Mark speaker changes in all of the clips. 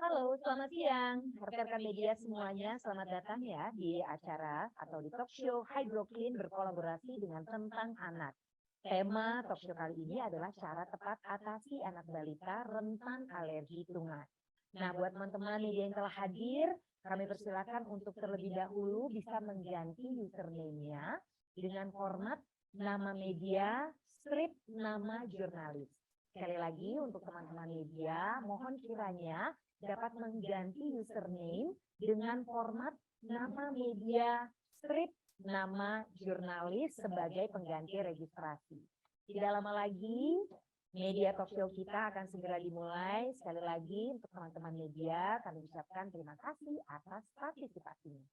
Speaker 1: Halo, selamat siang. Rekan-rekan media semuanya, selamat datang ya di acara atau di talk show Hydroclean berkolaborasi dengan Tentang Anak. Tema talk show kali ini adalah cara tepat atasi anak balita rentan alergi tungau. Nah, buat teman-teman media yang telah hadir, kami persilakan untuk terlebih dahulu bisa mengganti username-nya dengan format nama media, strip nama jurnalis. Sekali lagi untuk teman-teman media, mohon kiranya dapat mengganti username dengan format nama media, strip nama jurnalis sebagai pengganti registrasi. Tidak lama lagi media talk show kita akan segera dimulai. Sekali lagi untuk teman-teman media kami ucapkan terima kasih atas partisipasinya.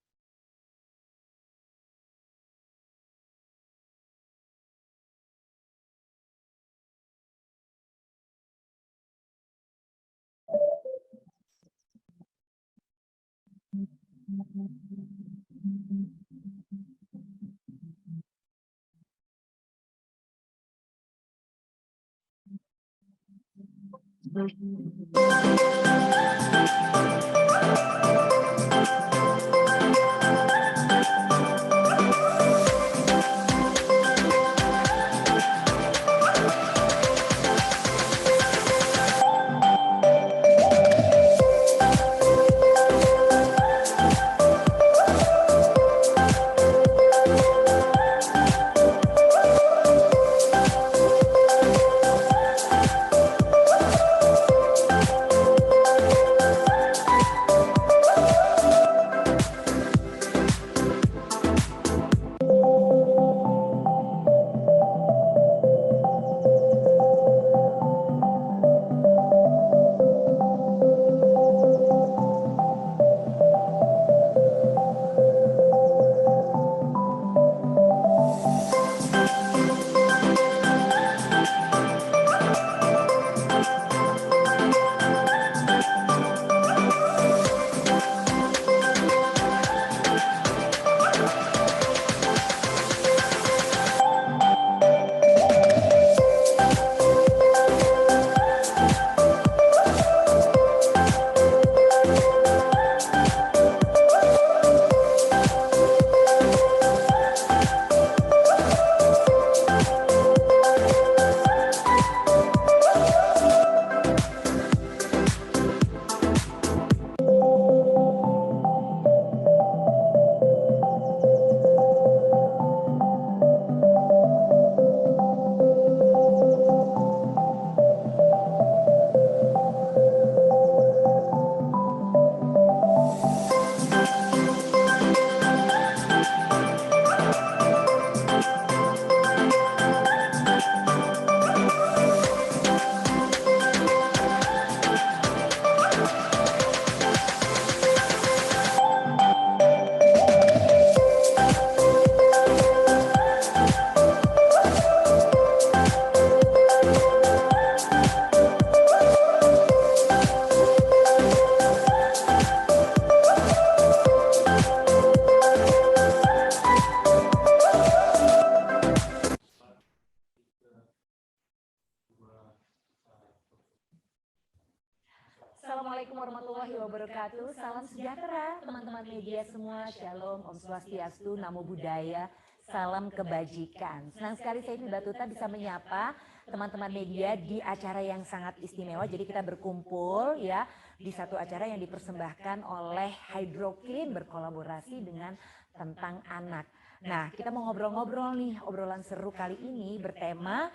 Speaker 1: Assalamualaikum warahmatullahi wabarakatuh. Salam sejahtera teman-teman media semua. Shalom, Om Swastiastu, Namo Buddhaya, salam kebajikan. Senang sekali saya Mbak Batuta bisa menyapa teman-teman media di acara yang sangat istimewa. Jadi kita berkumpul ya di satu acara yang dipersembahkan oleh Hydroclean berkolaborasi dengan Tentang Anak. Nah, kita mau ngobrol-ngobrol nih, obrolan seru kali ini bertema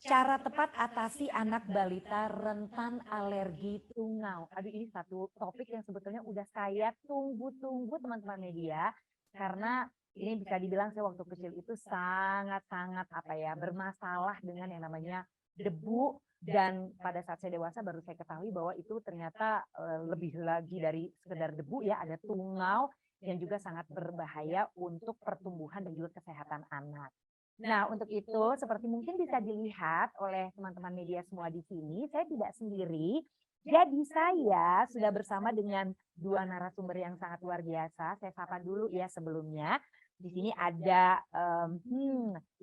Speaker 1: cara tepat atasi anak balita rentan alergi tungau. Aduh, ini satu topik yang sebetulnya udah saya tunggu-tunggu teman-teman media. Karena ini bisa dibilang saya waktu kecil itu sangat-sangat bermasalah dengan yang namanya debu. Dan pada saat saya dewasa baru saya ketahui bahwa itu ternyata lebih lagi dari sekedar debu ya, ada tungau yang juga sangat berbahaya untuk pertumbuhan dan juga kesehatan anak. Nah, untuk itu seperti mungkin bisa dilihat oleh teman-teman media semua di sini, saya tidak sendiri. Jadi saya sudah bersama dengan dua narasumber yang sangat luar biasa. Saya sapa dulu ya sebelumnya. Di sini ada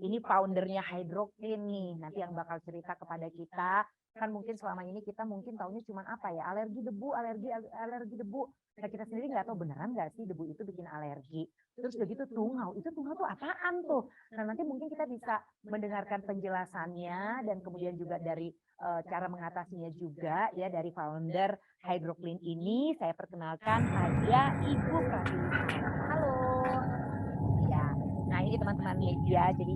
Speaker 1: ini foundernya Hydroclean nih, nanti yang bakal cerita kepada kita Kan mungkin selama ini kita mungkin taunya cuma apa ya, alergi debu, alergi debu. Nah kita sendiri nggak tahu beneran nggak sih debu itu bikin alergi. Terus begitu tungau, itu tungau tuh apaan tuh? Nah nanti mungkin kita bisa mendengarkan penjelasannya dan kemudian juga dari cara mengatasinya juga ya dari founder Hydroclean ini. Saya perkenalkan ada Ibu Pratiwi. Halo. Ya, nah ini teman-teman media, jadi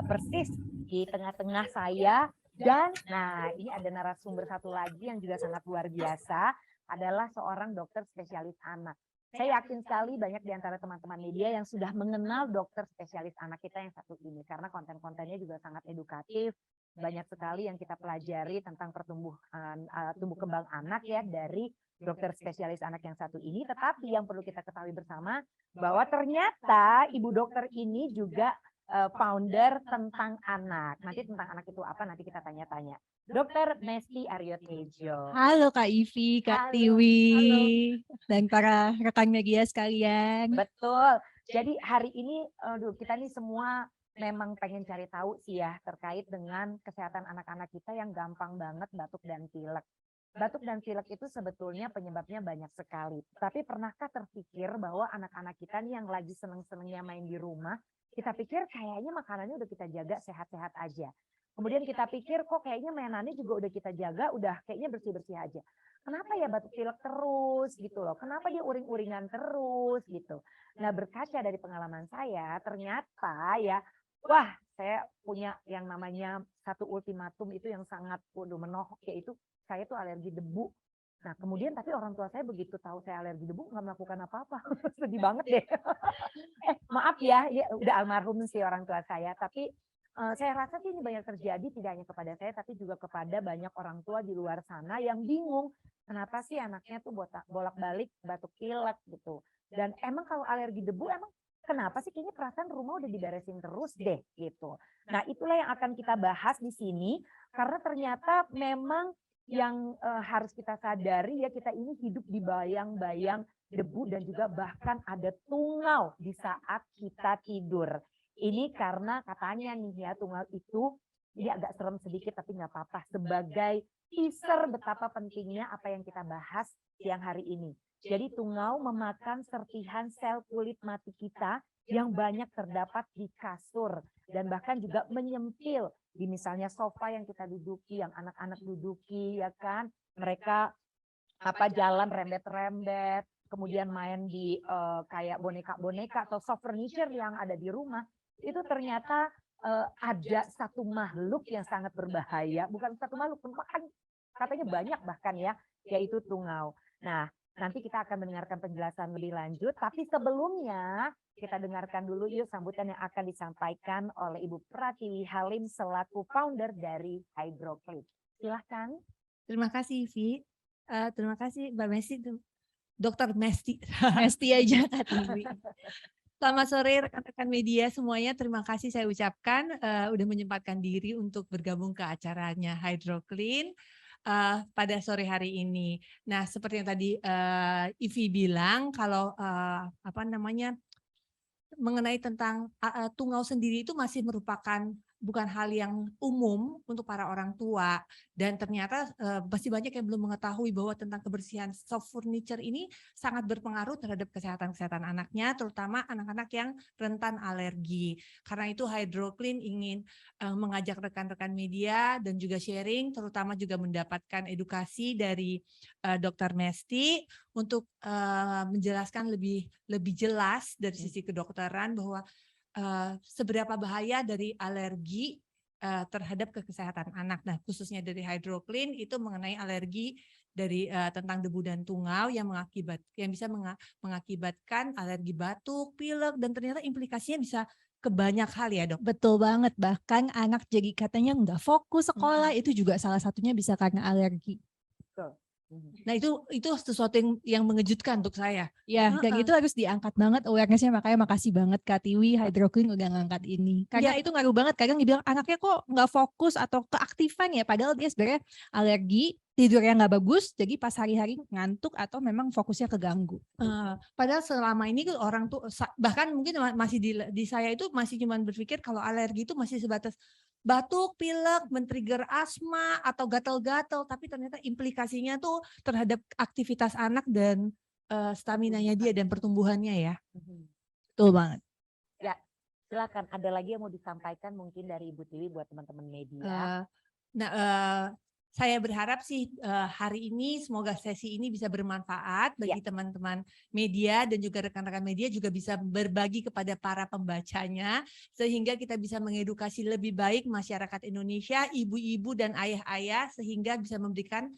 Speaker 1: persis di tengah-tengah saya. Dan nah ini ada narasumber satu lagi yang juga sangat luar biasa, adalah seorang dokter spesialis anak. Saya yakin sekali banyak di antara teman-teman media yang sudah mengenal dokter spesialis anak kita yang satu ini, karena konten-kontennya juga sangat edukatif. Banyak sekali yang kita pelajari tentang pertumbuhan tumbuh kembang anak ya dari dokter spesialis anak yang satu ini. Tetapi yang perlu kita ketahui bersama bahwa ternyata ibu dokter ini juga founder tentang anak. Nanti tentang anak itu apa nanti kita tanya-tanya. Dokter Mesti Aryotejo.
Speaker 2: Halo Kak Ivi, Kak Tiwi, dan para rekan media sekalian.
Speaker 1: Betul. Jadi hari ini kita nih semua memang pengen cari tahu sih ya terkait dengan kesehatan anak-anak kita yang gampang banget batuk dan pilek. Batuk dan pilek itu sebetulnya penyebabnya banyak sekali. Tapi pernahkah terpikir bahwa anak-anak kita nih yang lagi seneng-senengnya main di rumah, kita pikir kayaknya makanannya udah kita jaga sehat-sehat aja. Kemudian kita pikir kok kayaknya mainannya juga udah kita jaga, udah kayaknya bersih-bersih aja. Kenapa ya batuk pilek terus gitu loh? Kenapa dia uring-uringan terus gitu? Nah berkaca dari pengalaman saya, ternyata ya, wah saya punya yang namanya satu ultimatum itu yang sangat menohok, yaitu saya tuh alergi debu. Nah kemudian tapi orang tua saya begitu tahu saya alergi debu nggak melakukan apa-apa. Sedih banget deh. Maaf ya, udah almarhum sih orang tua saya, tapi saya rasa sih ini banyak terjadi tidak hanya kepada saya tapi juga kepada banyak orang tua di luar sana yang bingung kenapa sih anaknya tuh bolak-balik batuk pilek gitu. Dan emang kalau alergi debu emang kenapa sih kayaknya perasaan rumah udah diberesin terus deh gitu. Nah itulah yang akan kita bahas di sini karena ternyata memang yang harus kita sadari ya kita ini hidup di bayang-bayang debu dan juga bahkan ada tungau di saat kita tidur. Ini karena katanya nih ya tungau itu ini agak serem sedikit tapi nggak apa-apa sebagai teaser betapa pentingnya apa yang kita bahas siang hari ini. Jadi tungau memakan serpihan sel kulit mati kita yang banyak terdapat di kasur dan bahkan juga menyempil di misalnya sofa yang kita duduki, yang anak-anak duduki ya kan. Mereka jalan rembet-rembet, kemudian main di kayak boneka-boneka atau soft furniture yang ada di rumah. Itu ternyata ada satu makhluk yang sangat berbahaya, bukan satu makhluk, bahkan katanya banyak bahkan ya, yaitu tungau. Nah, nanti kita akan mendengarkan penjelasan lebih lanjut, tapi sebelumnya kita dengarkan dulu yuk sambutan yang akan disampaikan oleh Ibu Pratiwi Halim selaku founder dari Hydroclean. Silahkan.
Speaker 2: Terima kasih Ivi, terima kasih Mbak Mesti, Dokter Mesti, Mesti aja Kak Tiwi. Selamat sore rekan-rekan media semuanya, terima kasih saya ucapkan udah menyempatkan diri untuk bergabung ke acaranya Hydroclean pada sore hari ini. Nah seperti yang tadi Ivi bilang kalau mengenai tentang tungau sendiri itu masih merupakan bukan hal yang umum untuk para orang tua dan ternyata masih banyak yang belum mengetahui bahwa tentang kebersihan soft furniture ini sangat berpengaruh terhadap kesehatan anaknya, terutama anak-anak yang rentan alergi. Karena itu Hydroclean ingin mengajak rekan-rekan media dan juga sharing, terutama juga mendapatkan edukasi dari Dr. Mesti untuk menjelaskan lebih jelas dari sisi kedokteran bahwa seberapa bahaya dari alergi terhadap kesehatan anak. Nah, khususnya dari Hydroclean itu mengenai alergi dari tentang debu dan tungau yang bisa mengakibatkan alergi batuk, pilek, dan ternyata implikasinya bisa ke banyak hal ya dok.
Speaker 3: Betul banget, bahkan anak jadi katanya nggak fokus sekolah itu juga salah satunya bisa karena alergi.
Speaker 1: Betul.
Speaker 2: Nah itu sesuatu yang mengejutkan untuk saya.
Speaker 3: Ya, dan itu harus diangkat banget awareness-nya, makanya makasih banget Kak Tiwi, Hydroclean udah ngangkat ini. Karena itu ngaruh banget, kadang dibilang anaknya kok nggak fokus atau keaktifan ya, padahal dia sebenarnya alergi, tidurnya nggak bagus, jadi pas hari-hari ngantuk atau memang fokusnya keganggu.
Speaker 2: Padahal selama ini orang tuh bahkan mungkin masih di saya itu masih cuma berpikir kalau alergi itu masih sebatas batuk, pilek, men-trigger asma atau gatal-gatal, tapi ternyata implikasinya tuh terhadap aktivitas anak dan staminanya dia dan pertumbuhannya ya.
Speaker 3: Betul banget.
Speaker 1: Ya, silakan. Ada lagi yang mau disampaikan mungkin dari Ibu Tiwi buat teman-teman media?
Speaker 2: Saya berharap sih hari ini semoga sesi ini bisa bermanfaat bagi teman-teman media dan juga rekan-rekan media juga bisa berbagi kepada para pembacanya sehingga kita bisa mengedukasi lebih baik masyarakat Indonesia, ibu-ibu dan ayah-ayah sehingga bisa memberikan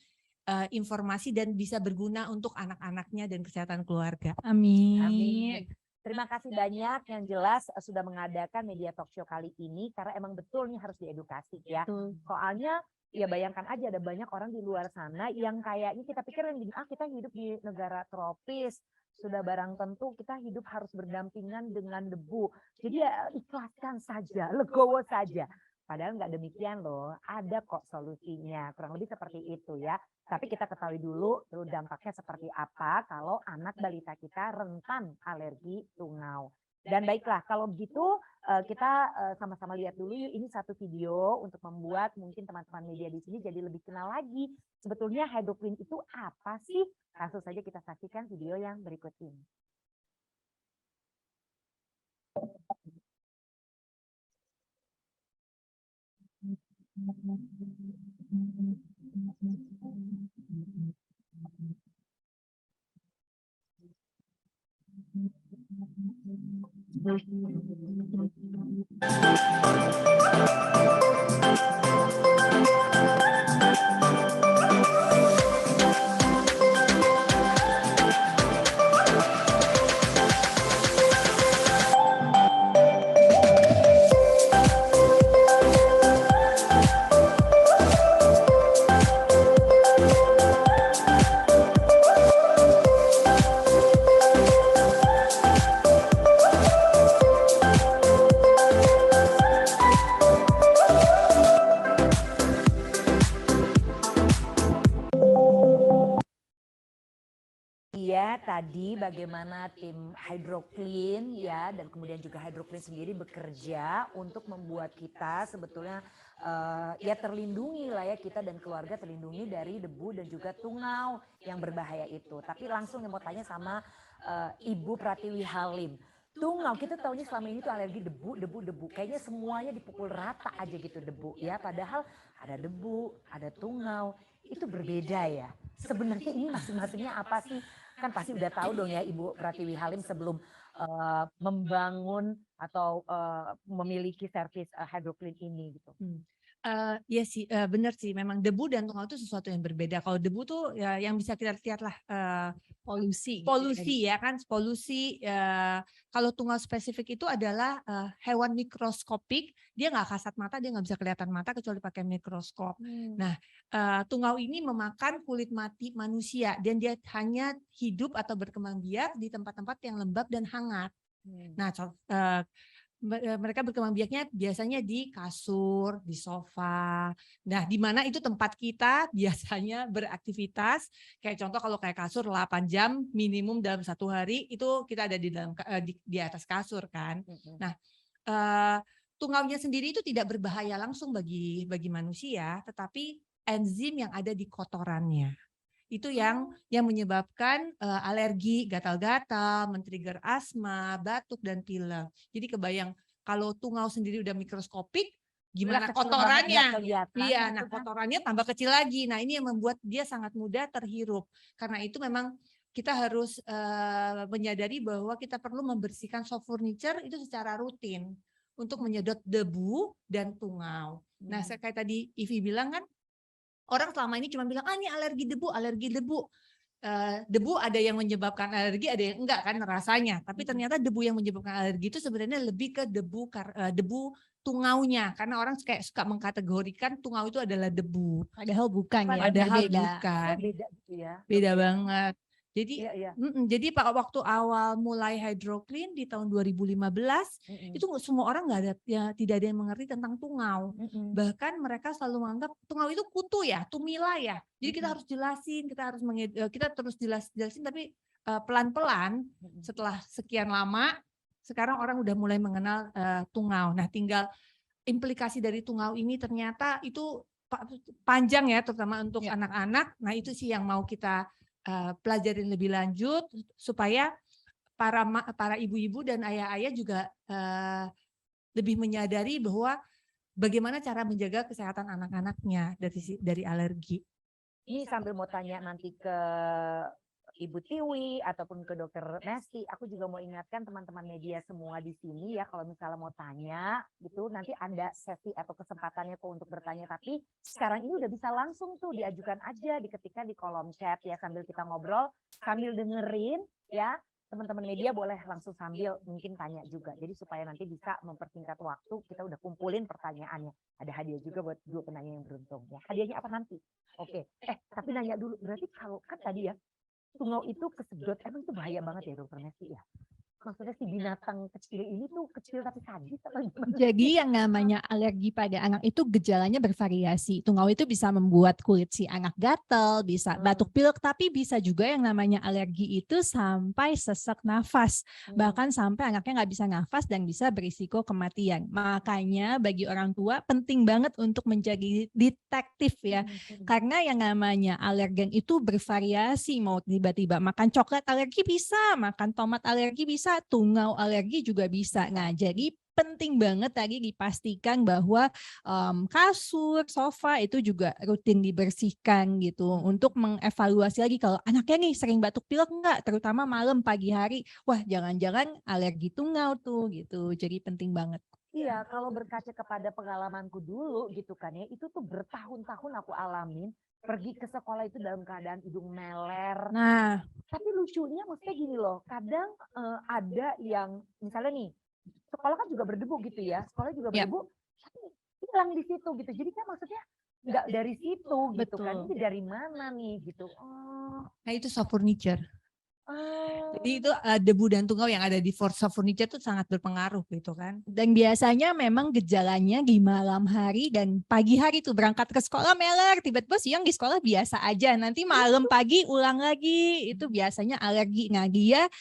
Speaker 2: informasi dan bisa berguna untuk anak-anaknya dan kesehatan keluarga.
Speaker 3: Amin.
Speaker 1: Terima kasih banyak yang jelas sudah mengadakan media talk show kali ini karena emang betul nih harus diedukasi ya. Soalnya ya bayangkan aja ada banyak orang di luar sana yang kayaknya kita pikir yang gini, kita hidup di negara tropis, sudah barang tentu kita hidup harus berdampingan dengan debu. Jadi ya ikhlaskan saja, legowo saja. Padahal nggak demikian loh, ada kok solusinya. Kurang lebih seperti itu ya. Tapi kita ketahui dulu dampaknya seperti apa kalau anak balita kita rentan alergi tungau. Dan baiklah, kalau begitu kita sama-sama lihat dulu yuk ini satu video untuk membuat mungkin teman-teman media di sini jadi lebih kenal lagi. Sebetulnya hydroquin itu apa sih? Langsung saja kita saksikan video yang berikut ini. Tadi bagaimana tim Hydroclean ya dan kemudian juga Hydroclean sendiri bekerja untuk membuat kita sebetulnya ya terlindungi lah ya kita dan keluarga terlindungi dari debu dan juga tungau yang berbahaya itu. Tapi langsung yang mau tanya sama Ibu Pratiwi Halim. Tungau kita tahunya selama ini tuh alergi debu. Kayaknya semuanya dipukul rata aja gitu debu ya. Padahal ada debu, ada tungau. Itu berbeda ya. Sebenarnya ini masing-masingnya apa sih? Kan pasti udah tahu dong ya Ibu Pratiwi Halim sebelum membangun atau memiliki servis Hydroclean ini gitu.
Speaker 2: Iya sih, benar sih. Memang debu dan tungau itu sesuatu yang berbeda. Kalau debu tuh ya yang bisa kita lihat lah
Speaker 3: Polusi.
Speaker 2: polusi ya kan, polusi. Kalau tungau spesifik itu adalah hewan mikroskopik. Dia nggak kasat mata, dia nggak bisa kelihatan mata kecuali pakai mikroskop. Nah, tungau ini memakan kulit mati manusia dan dia hanya hidup atau berkembang biak di tempat-tempat yang lembab dan hangat. Nah, mereka berkembang biaknya biasanya di kasur, di sofa. Nah, di mana itu tempat kita biasanya beraktivitas. Kayak contoh kalau kayak kasur 8 jam minimum dalam satu hari itu kita ada di dalam di atas kasur kan. Nah, tungaunya sendiri itu tidak berbahaya langsung bagi manusia, tetapi enzim yang ada di kotorannya. Itu yang menyebabkan alergi, gatal-gatal, men-trigger asma, batuk dan pilek. Jadi kebayang kalau tungau sendiri udah mikroskopik, gimana kotorannya? Iya, nah kotorannya tambah kecil lagi. Nah, ini yang membuat dia sangat mudah terhirup. Karena itu memang kita harus menyadari bahwa kita perlu membersihkan soft furniture itu secara rutin untuk menyedot debu dan tungau. Nah, kayak tadi Ivi bilang kan, orang selama ini cuma bilang, ini alergi debu. Debu ada yang menyebabkan alergi, ada yang enggak kan rasanya. Tapi ternyata debu yang menyebabkan alergi itu sebenarnya lebih ke debu tungaunya. Karena orang kayak suka mengkategorikan tungau itu adalah debu.
Speaker 3: Padahal bukan ya.
Speaker 2: Padahal
Speaker 3: beda.
Speaker 2: bukan.
Speaker 1: Beda gitu ya.
Speaker 2: Beda banget. Jadi,
Speaker 1: Iya.
Speaker 2: Jadi waktu awal mulai Hydroclean di tahun 2015 itu semua orang tidak ada yang mengerti tentang tungau. Bahkan mereka selalu menganggap tungau itu kutu ya, tumila ya. Jadi kita harus jelasin, kita terus jelasin tapi pelan-pelan setelah sekian lama sekarang orang udah mulai mengenal tungau. Nah, tinggal implikasi dari tungau ini ternyata itu panjang ya, terutama untuk
Speaker 3: Ya.
Speaker 2: anak-anak. Nah itu sih yang mau kita pelajarin lebih lanjut supaya para ibu-ibu dan ayah-ayah juga lebih menyadari bahwa bagaimana cara menjaga kesehatan anak-anaknya dari alergi.
Speaker 1: Ini sambil mau tanya nanti ke Ibu Tiwi ataupun ke Dokter Nesti, aku juga mau ingatkan teman-teman media semua di sini ya, kalau misalnya mau tanya gitu, nanti ada sesi atau kesempatannya kok untuk bertanya. Tapi sekarang ini udah bisa langsung tuh diajukan aja, diketikkan di kolom chat ya, sambil kita ngobrol, sambil dengerin ya. Teman-teman media boleh langsung sambil mungkin tanya juga. Jadi supaya nanti bisa mempersingkat waktu, kita udah kumpulin pertanyaannya. Ada hadiah juga buat 2 penanya yang beruntung ya. Hadiahnya apa nanti? Oke. Tapi nanya dulu, berarti kalau kan tadi ya, tungau itu kesedot, emang itu bahaya banget ya Dokter Nesti ya? Maksudnya si binatang kecil ini tuh kecil tapi sadis apa gimana?
Speaker 3: Jadi yang namanya alergi pada anak itu gejalanya bervariasi. Tungau itu bisa membuat kulit si anak gatal, bisa batuk pilek, tapi bisa juga yang namanya alergi itu sampai sesak nafas. Bahkan sampai anaknya nggak bisa nafas dan bisa berisiko kematian. Makanya bagi orang tua penting banget untuk menjadi detektif ya. Karena yang namanya alergen itu bervariasi, mau tiba-tiba makan coklat alergi bisa, makan tomat alergi bisa, tungau alergi juga bisa. Nah, jadi penting banget tadi dipastikan bahwa kasur, sofa itu juga rutin dibersihkan gitu untuk mengevaluasi lagi kalau anaknya nih sering batuk pilek enggak, terutama malam pagi hari. Wah, jangan-jangan alergi tungau tuh gitu. Jadi penting banget.
Speaker 1: Iya, kalau berkaca kepada pengalamanku dulu gitu kan ya, itu tuh bertahun-tahun aku alamin, pergi ke sekolah itu dalam keadaan hidung meler.
Speaker 2: Nah,
Speaker 1: Tapi lucunya maksudnya gini loh, kadang ada yang misalnya nih, sekolah kan juga berdebu gitu ya, sekolah juga
Speaker 3: Ya.
Speaker 1: berdebu, tapi hilang di situ gitu. Jadi kan maksudnya nggak dari situ gitu kan,
Speaker 3: Betul.
Speaker 1: ini dari mana nih gitu. Oh,
Speaker 2: nah itu soft furniture.
Speaker 1: oh.
Speaker 2: Jadi itu debu dan tungau yang ada di soft furniture itu sangat berpengaruh gitu kan.
Speaker 3: Dan biasanya memang gejalanya di malam hari dan pagi hari tuh berangkat ke sekolah meler, tiba-tiba siang di sekolah biasa aja, nanti malam pagi ulang lagi, itu biasanya alergi. Nah dia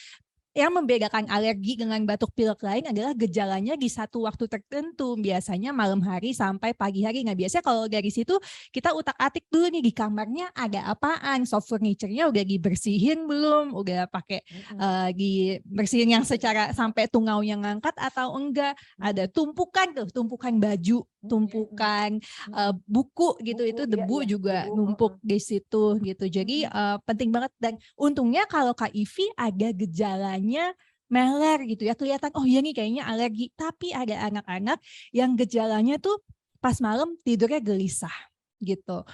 Speaker 3: yang membedakan alergi dengan batuk pilek lain adalah gejalanya di satu waktu tertentu, biasanya malam hari sampai pagi hari. Nah biasanya kalau dari situ kita utak-atik dulu nih di kamarnya ada apaan, soft furniture-nya udah dibersihin belum, udah pakai dibersihin yang secara sampai tungaunya ngangkat atau enggak, ada tumpukan baju, tumpukan buku gitu, itu debu juga numpuk di situ gitu. Jadi penting banget, dan untungnya kalau Kak Ivi ada gejalanya meler gitu ya, kelihatan oh iya nih kayaknya alergi, tapi ada anak-anak yang gejalanya tuh pas malam tidurnya gelisah gitu,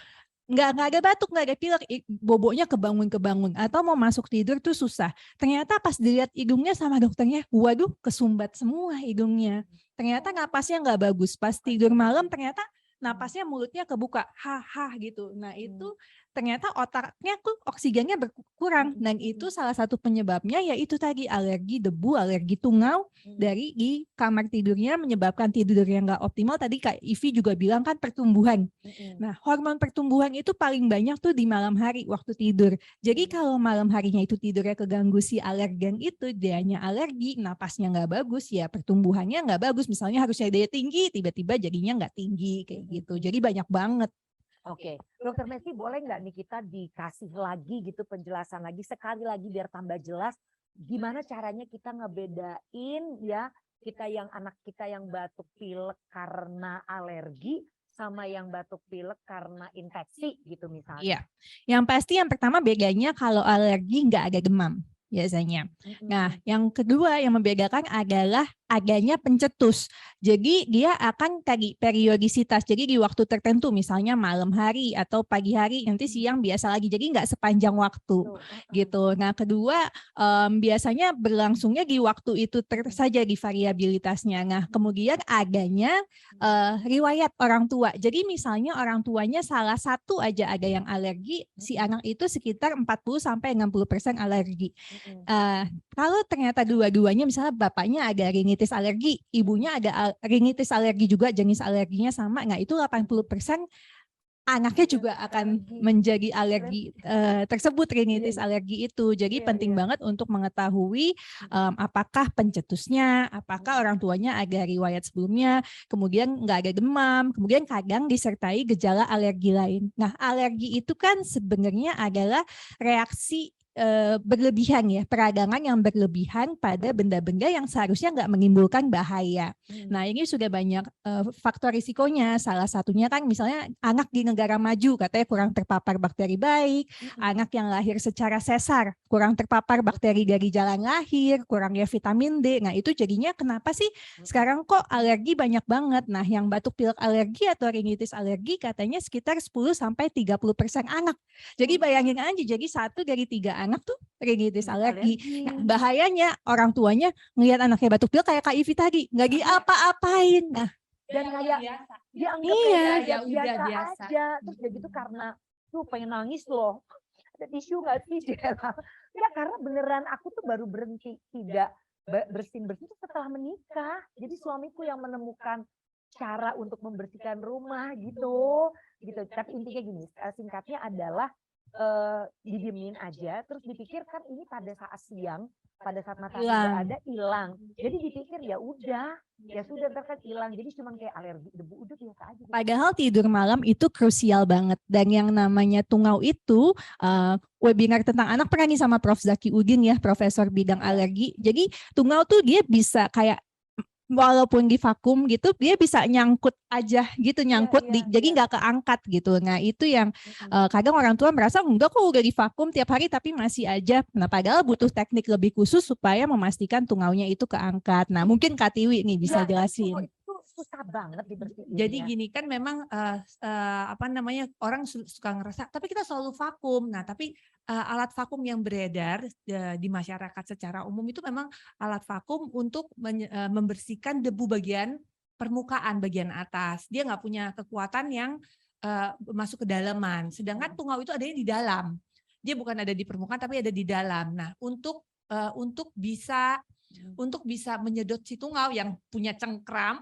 Speaker 3: nggak ada batuk, nggak ada pilek, boboknya kebangun atau mau masuk tidur tuh susah. Ternyata pas dilihat hidungnya sama dokternya, waduh kesumbat semua hidungnya, ternyata napasnya nggak bagus, pas tidur malam ternyata napasnya mulutnya kebuka, gitu. Nah itu ternyata otaknya tuh oksigennya berkurang, dan itu salah satu penyebabnya yaitu tadi alergi debu, alergi tungau dari di kamar tidurnya, menyebabkan tidur yang nggak optimal. Tadi Kak Ivi juga bilang kan pertumbuhan. Nah hormon pertumbuhan itu paling banyak tuh di malam hari waktu tidur. Jadi kalau malam harinya itu tidurnya keganggu si alergen itu, dianya alergi, napasnya nggak bagus, ya pertumbuhannya nggak bagus. Misalnya harusnya dia tinggi, tiba-tiba jadinya nggak tinggi kayak gitu. Jadi banyak banget.
Speaker 1: Oke, Dokter Messi boleh nggak nih kita dikasih lagi gitu penjelasan lagi sekali lagi biar tambah jelas gimana caranya kita ngebedain ya anak kita yang batuk pilek karena alergi sama yang batuk pilek karena infeksi gitu misalnya.
Speaker 3: Iya, yang pasti yang pertama bedanya kalau alergi nggak ada demam biasanya. Nah, yang kedua yang membedakan adalah adanya pencetus. Jadi dia akan tadi periodisitas. Jadi di waktu tertentu, misalnya malam hari atau pagi hari, nanti siang biasa lagi. Jadi nggak sepanjang waktu gitu. Nah, kedua biasanya berlangsungnya di waktu itu saja di variabilitasnya. Nah, kemudian adanya riwayat orang tua. Jadi misalnya orang tuanya salah satu aja ada yang alergi, si anak itu sekitar 40-60% alergi. Kalau ternyata dua-duanya, misalnya bapaknya ada rinitis alergi, ibunya ada rinitis alergi juga, jenis alerginya sama, nah itu 80% anaknya juga akan
Speaker 1: Alergi.
Speaker 3: menjadi alergi tersebut, rinitis
Speaker 1: Iya.
Speaker 3: alergi itu. Jadi
Speaker 1: Iya,
Speaker 3: penting
Speaker 1: iya.
Speaker 3: banget untuk mengetahui apakah pencetusnya, apakah orang tuanya ada riwayat sebelumnya, kemudian nggak ada demam, kemudian kadang disertai gejala alergi lain. Nah, alergi itu kan sebenarnya adalah reaksi berlebihan ya, peradangan yang berlebihan pada benda-benda yang seharusnya nggak menimbulkan bahaya. Nah, ini sudah banyak faktor risikonya. Salah satunya kan misalnya anak di negara maju katanya kurang terpapar bakteri baik, anak yang lahir secara sesar kurang terpapar bakteri dari jalan lahir, kurangnya vitamin D. Nah, itu jadinya kenapa sih sekarang kok alergi banyak banget? Nah, yang batuk pilek alergi atau rinitis alergi katanya sekitar 10-30% anak. Jadi bayangin aja, jadi 1 dari 3 anak tuh rinitis alergi. Nah, bahayanya orang tuanya ngelihat anaknya batuk pilek kayak Kak Ivi tadi, nggak diapa-apain. Nah,
Speaker 1: Dan kayak dianggap
Speaker 3: Iya.
Speaker 1: kayak
Speaker 2: Ya udah
Speaker 1: biasa
Speaker 2: biasa.
Speaker 1: aja. Terus udah gitu karena tuh pengen nangis loh. Ada tisu nggak sih? Ya karena beneran aku tuh baru berhenti tidak bersin-bersin tuh setelah menikah. Jadi suamiku yang menemukan cara untuk membersihkan rumah gitu. Tapi intinya gini, singkatnya adalah didiemin aja, terus dipikir kan ini pada saat siang, pada saat matahari nggak
Speaker 3: hilang.
Speaker 1: ada hilang. Jadi dipikir ya udah, ya sudah ntar kan hilang. Jadi cuman kayak alergi debu udah biasa aja. Gitu.
Speaker 3: Padahal tidur malam itu krusial banget. Dan yang namanya tungau itu, webinar tentang anak pernah nih sama Prof. Zaki Udin ya, profesor bidang alergi. Jadi tungau tuh dia bisa kayak walaupun di vakum gitu dia bisa nyangkut aja gitu, nyangkut jadi nggak keangkat gitu. Nah itu yang kadang orang tua merasa enggak kok udah di vakum tiap hari tapi masih aja. Nah padahal butuh teknik lebih khusus supaya memastikan tungaunya itu keangkat. Nah mungkin Kak Tiwi nih bisa jelasin.
Speaker 1: Itu susah banget dibersihin.
Speaker 2: Jadi gini kan memang apa namanya orang suka ngerasa tapi kita selalu vakum. Nah tapi alat vakum yang beredar di masyarakat secara umum itu memang alat vakum untuk membersihkan debu bagian permukaan bagian atas. Dia nggak punya kekuatan yang masuk ke dalaman. Sedangkan tungau itu adanya di dalam. Dia bukan ada di permukaan tapi ada di dalam. Nah untuk bisa menyedot si tungau yang punya cengkram.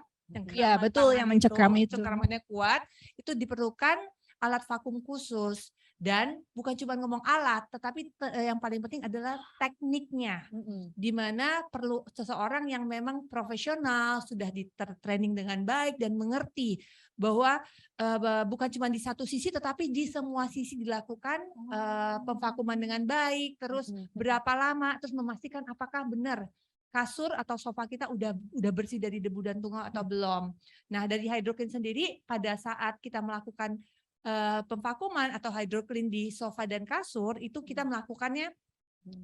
Speaker 3: Ya betul, yang mencengkram itu.
Speaker 2: Cengkramannya kuat, itu diperlukan alat vakum khusus. Dan bukan cuma ngomong alat, tetapi yang paling penting adalah tekniknya. Di mana perlu seseorang yang memang profesional, sudah di-training dengan baik dan mengerti bahwa bukan cuma di satu sisi tetapi di semua sisi dilakukan pemvakuman dengan baik, terus berapa lama, terus memastikan apakah benar kasur atau sofa kita udah bersih dari debu dan tungau atau belum. Nah, dari Hydroclean sendiri pada saat kita melakukan pemvakuman atau hydroclean di sofa dan kasur itu kita melakukannya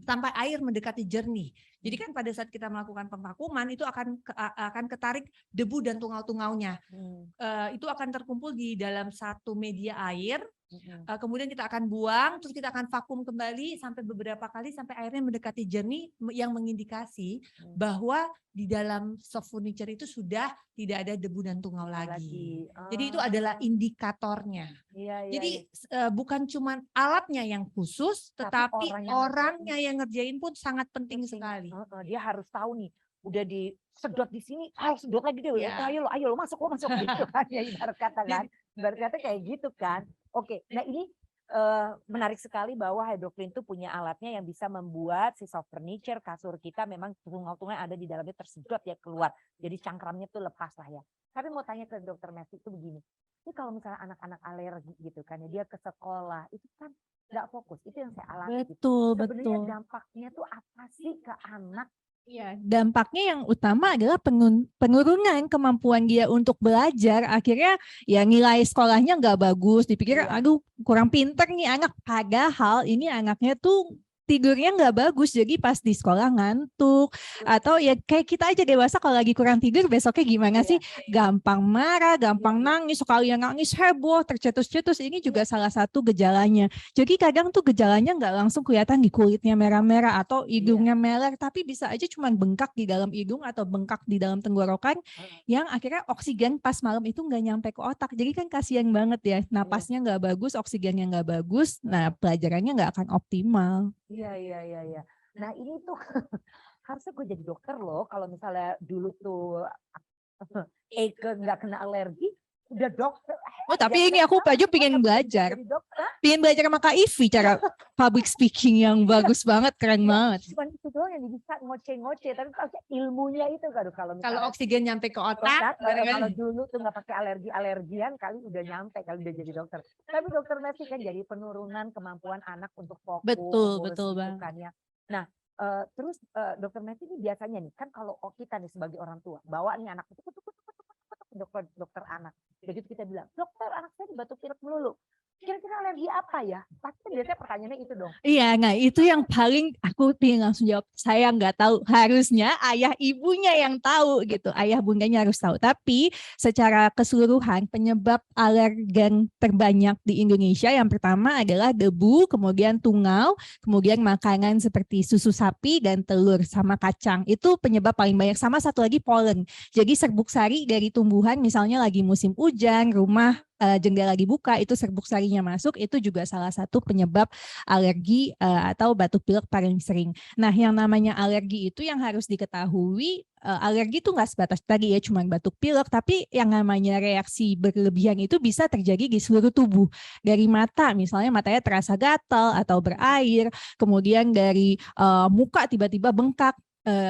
Speaker 2: sampai air mendekati jernih. Jadi kan pada saat kita melakukan pemvakuman itu akan ketarik debu dan tungau-tungaunya. Itu akan terkumpul di dalam satu media air. Kemudian kita akan buang, terus kita akan vakum kembali sampai beberapa kali sampai airnya mendekati jernih yang mengindikasi bahwa di dalam soft furniture itu sudah tidak ada debu dan tungau lagi. Jadi itu adalah indikatornya. Jadi bukan cuma alatnya yang khusus, tetapi orangnya yang ngerjain pun sangat penting sekali.
Speaker 1: Dia harus tahu nih, udah disedot di sini, harus sedot lagi deh. Ayo lo masuk gitu kan ya ibarat kata kan. Ibarat kata kayak gitu kan. Oke, nah ini menarik sekali bahwa Hydroclean itu punya alatnya yang bisa membuat si soft furniture, kasur kita memang tungau-tungau ada di dalamnya tersedot ya keluar. Jadi cangkramnya tuh lepas lah ya. Tapi mau tanya ke Dokter Mesty itu begini. Ini kalau misalnya anak-anak alergi gitu kan ya, dia ke sekolah itu kan nggak fokus. Itu yang saya alami.
Speaker 3: Betul.
Speaker 1: Sebenarnya dampaknya tuh apa sih ke anak?
Speaker 3: Ya, dampaknya yang utama adalah penurunan kemampuan dia untuk belajar. Akhirnya ya nilai sekolahnya nggak bagus. Dipikir, aduh kurang pinter nih anak. Padahal ini anaknya tuh tidurnya nggak bagus, jadi pas di sekolah ngantuk. Atau ya kayak kita aja dewasa kalau lagi kurang tidur besoknya gimana sih? Gampang marah, gampang nangis, sekalian nangis heboh, tercetus-cetus. Ini juga salah satu gejalanya. Jadi kadang tuh gejalanya nggak langsung kelihatan di kulitnya merah-merah atau hidungnya meler, tapi bisa aja cuma bengkak di dalam hidung atau bengkak di dalam tenggorokan yang akhirnya oksigen pas malam itu nggak nyampe ke otak. Jadi kan kasihan banget ya, napasnya nggak bagus, oksigennya nggak bagus, nah pelajarannya nggak akan optimal.
Speaker 1: Iya. Nah ini tuh harusnya gue jadi dokter loh kalau misalnya dulu tuh Eke nggak kena alergi, udah dokter.
Speaker 3: Oh tapi ini aku aja pengen belajar. Pengen belajar sama Kak Ivi cara public speaking yang bagus banget, keren banget.
Speaker 1: Cuman itu doang yang bisa ngoceh-ngoceh, tapi kalau ilmunya itu kalau
Speaker 2: Kalau oksigen nyampe ke otak,
Speaker 1: kalau dulu tuh nggak pakai alergian kali udah nyampe kalau udah jadi dokter. Tapi dokter Messi kan jadi penurunan kemampuan anak untuk fokus.
Speaker 3: Betul Bang.
Speaker 1: Nah, terus dokter Messi ini biasanya nih kan kalau kita nih sebagai orang tua bawa nih anak itu dokter anak. Begitu kita bilang, dokter anak saya batuk pilek melulu. Kira-kira alergi apa ya? Pasti biasanya pertanyaannya itu dong.
Speaker 3: Iya, nah itu yang paling aku pengen langsung jawab. Saya nggak tahu. Harusnya ayah ibunya yang tahu gitu. Ayah bundanya harus tahu. Tapi secara keseluruhan penyebab alergen terbanyak di Indonesia yang pertama adalah debu, kemudian tungau, kemudian makanan seperti susu sapi dan telur sama kacang. Itu penyebab paling banyak. Sama satu lagi polen. Jadi serbuk sari dari tumbuhan misalnya lagi musim hujan, rumah jendela dibuka, itu serbuk sarinya masuk, itu juga salah satu penyebab alergi atau batuk pilek paling sering. Nah, yang namanya alergi itu yang harus diketahui, alergi itu nggak sebatas tadi ya cuma batuk pilek, tapi yang namanya reaksi berlebihan itu bisa terjadi di seluruh tubuh. Dari mata, misalnya matanya terasa gatal atau berair, kemudian dari muka tiba-tiba bengkak,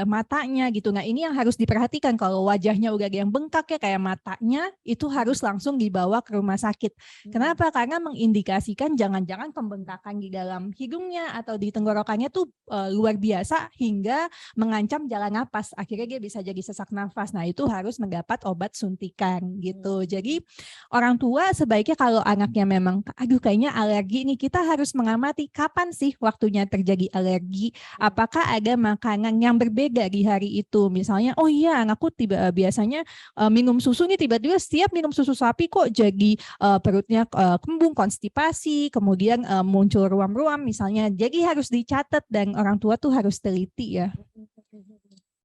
Speaker 3: matanya gitu. Nah ini yang harus diperhatikan, kalau wajahnya udah ada yang bengkak ya kayak matanya, itu harus langsung dibawa ke rumah sakit. Kenapa? Karena mengindikasikan jangan-jangan pembengkakan di dalam hidungnya atau di tenggorokannya tuh luar biasa hingga mengancam jalan napas. Akhirnya dia bisa jadi sesak nafas. Nah itu harus mendapat obat suntikan gitu. Jadi orang tua sebaiknya kalau anaknya memang aduh kayaknya alergi nih, kita harus mengamati kapan sih waktunya terjadi alergi. Apakah ada makanan yang berbeda di hari itu, misalnya oh iya anakku biasanya minum susu nih, tiba-tiba setiap minum susu sapi kok jadi perutnya kembung, konstipasi, kemudian muncul ruam-ruam misalnya. Jadi harus dicatat dan orang tua tuh harus teliti ya.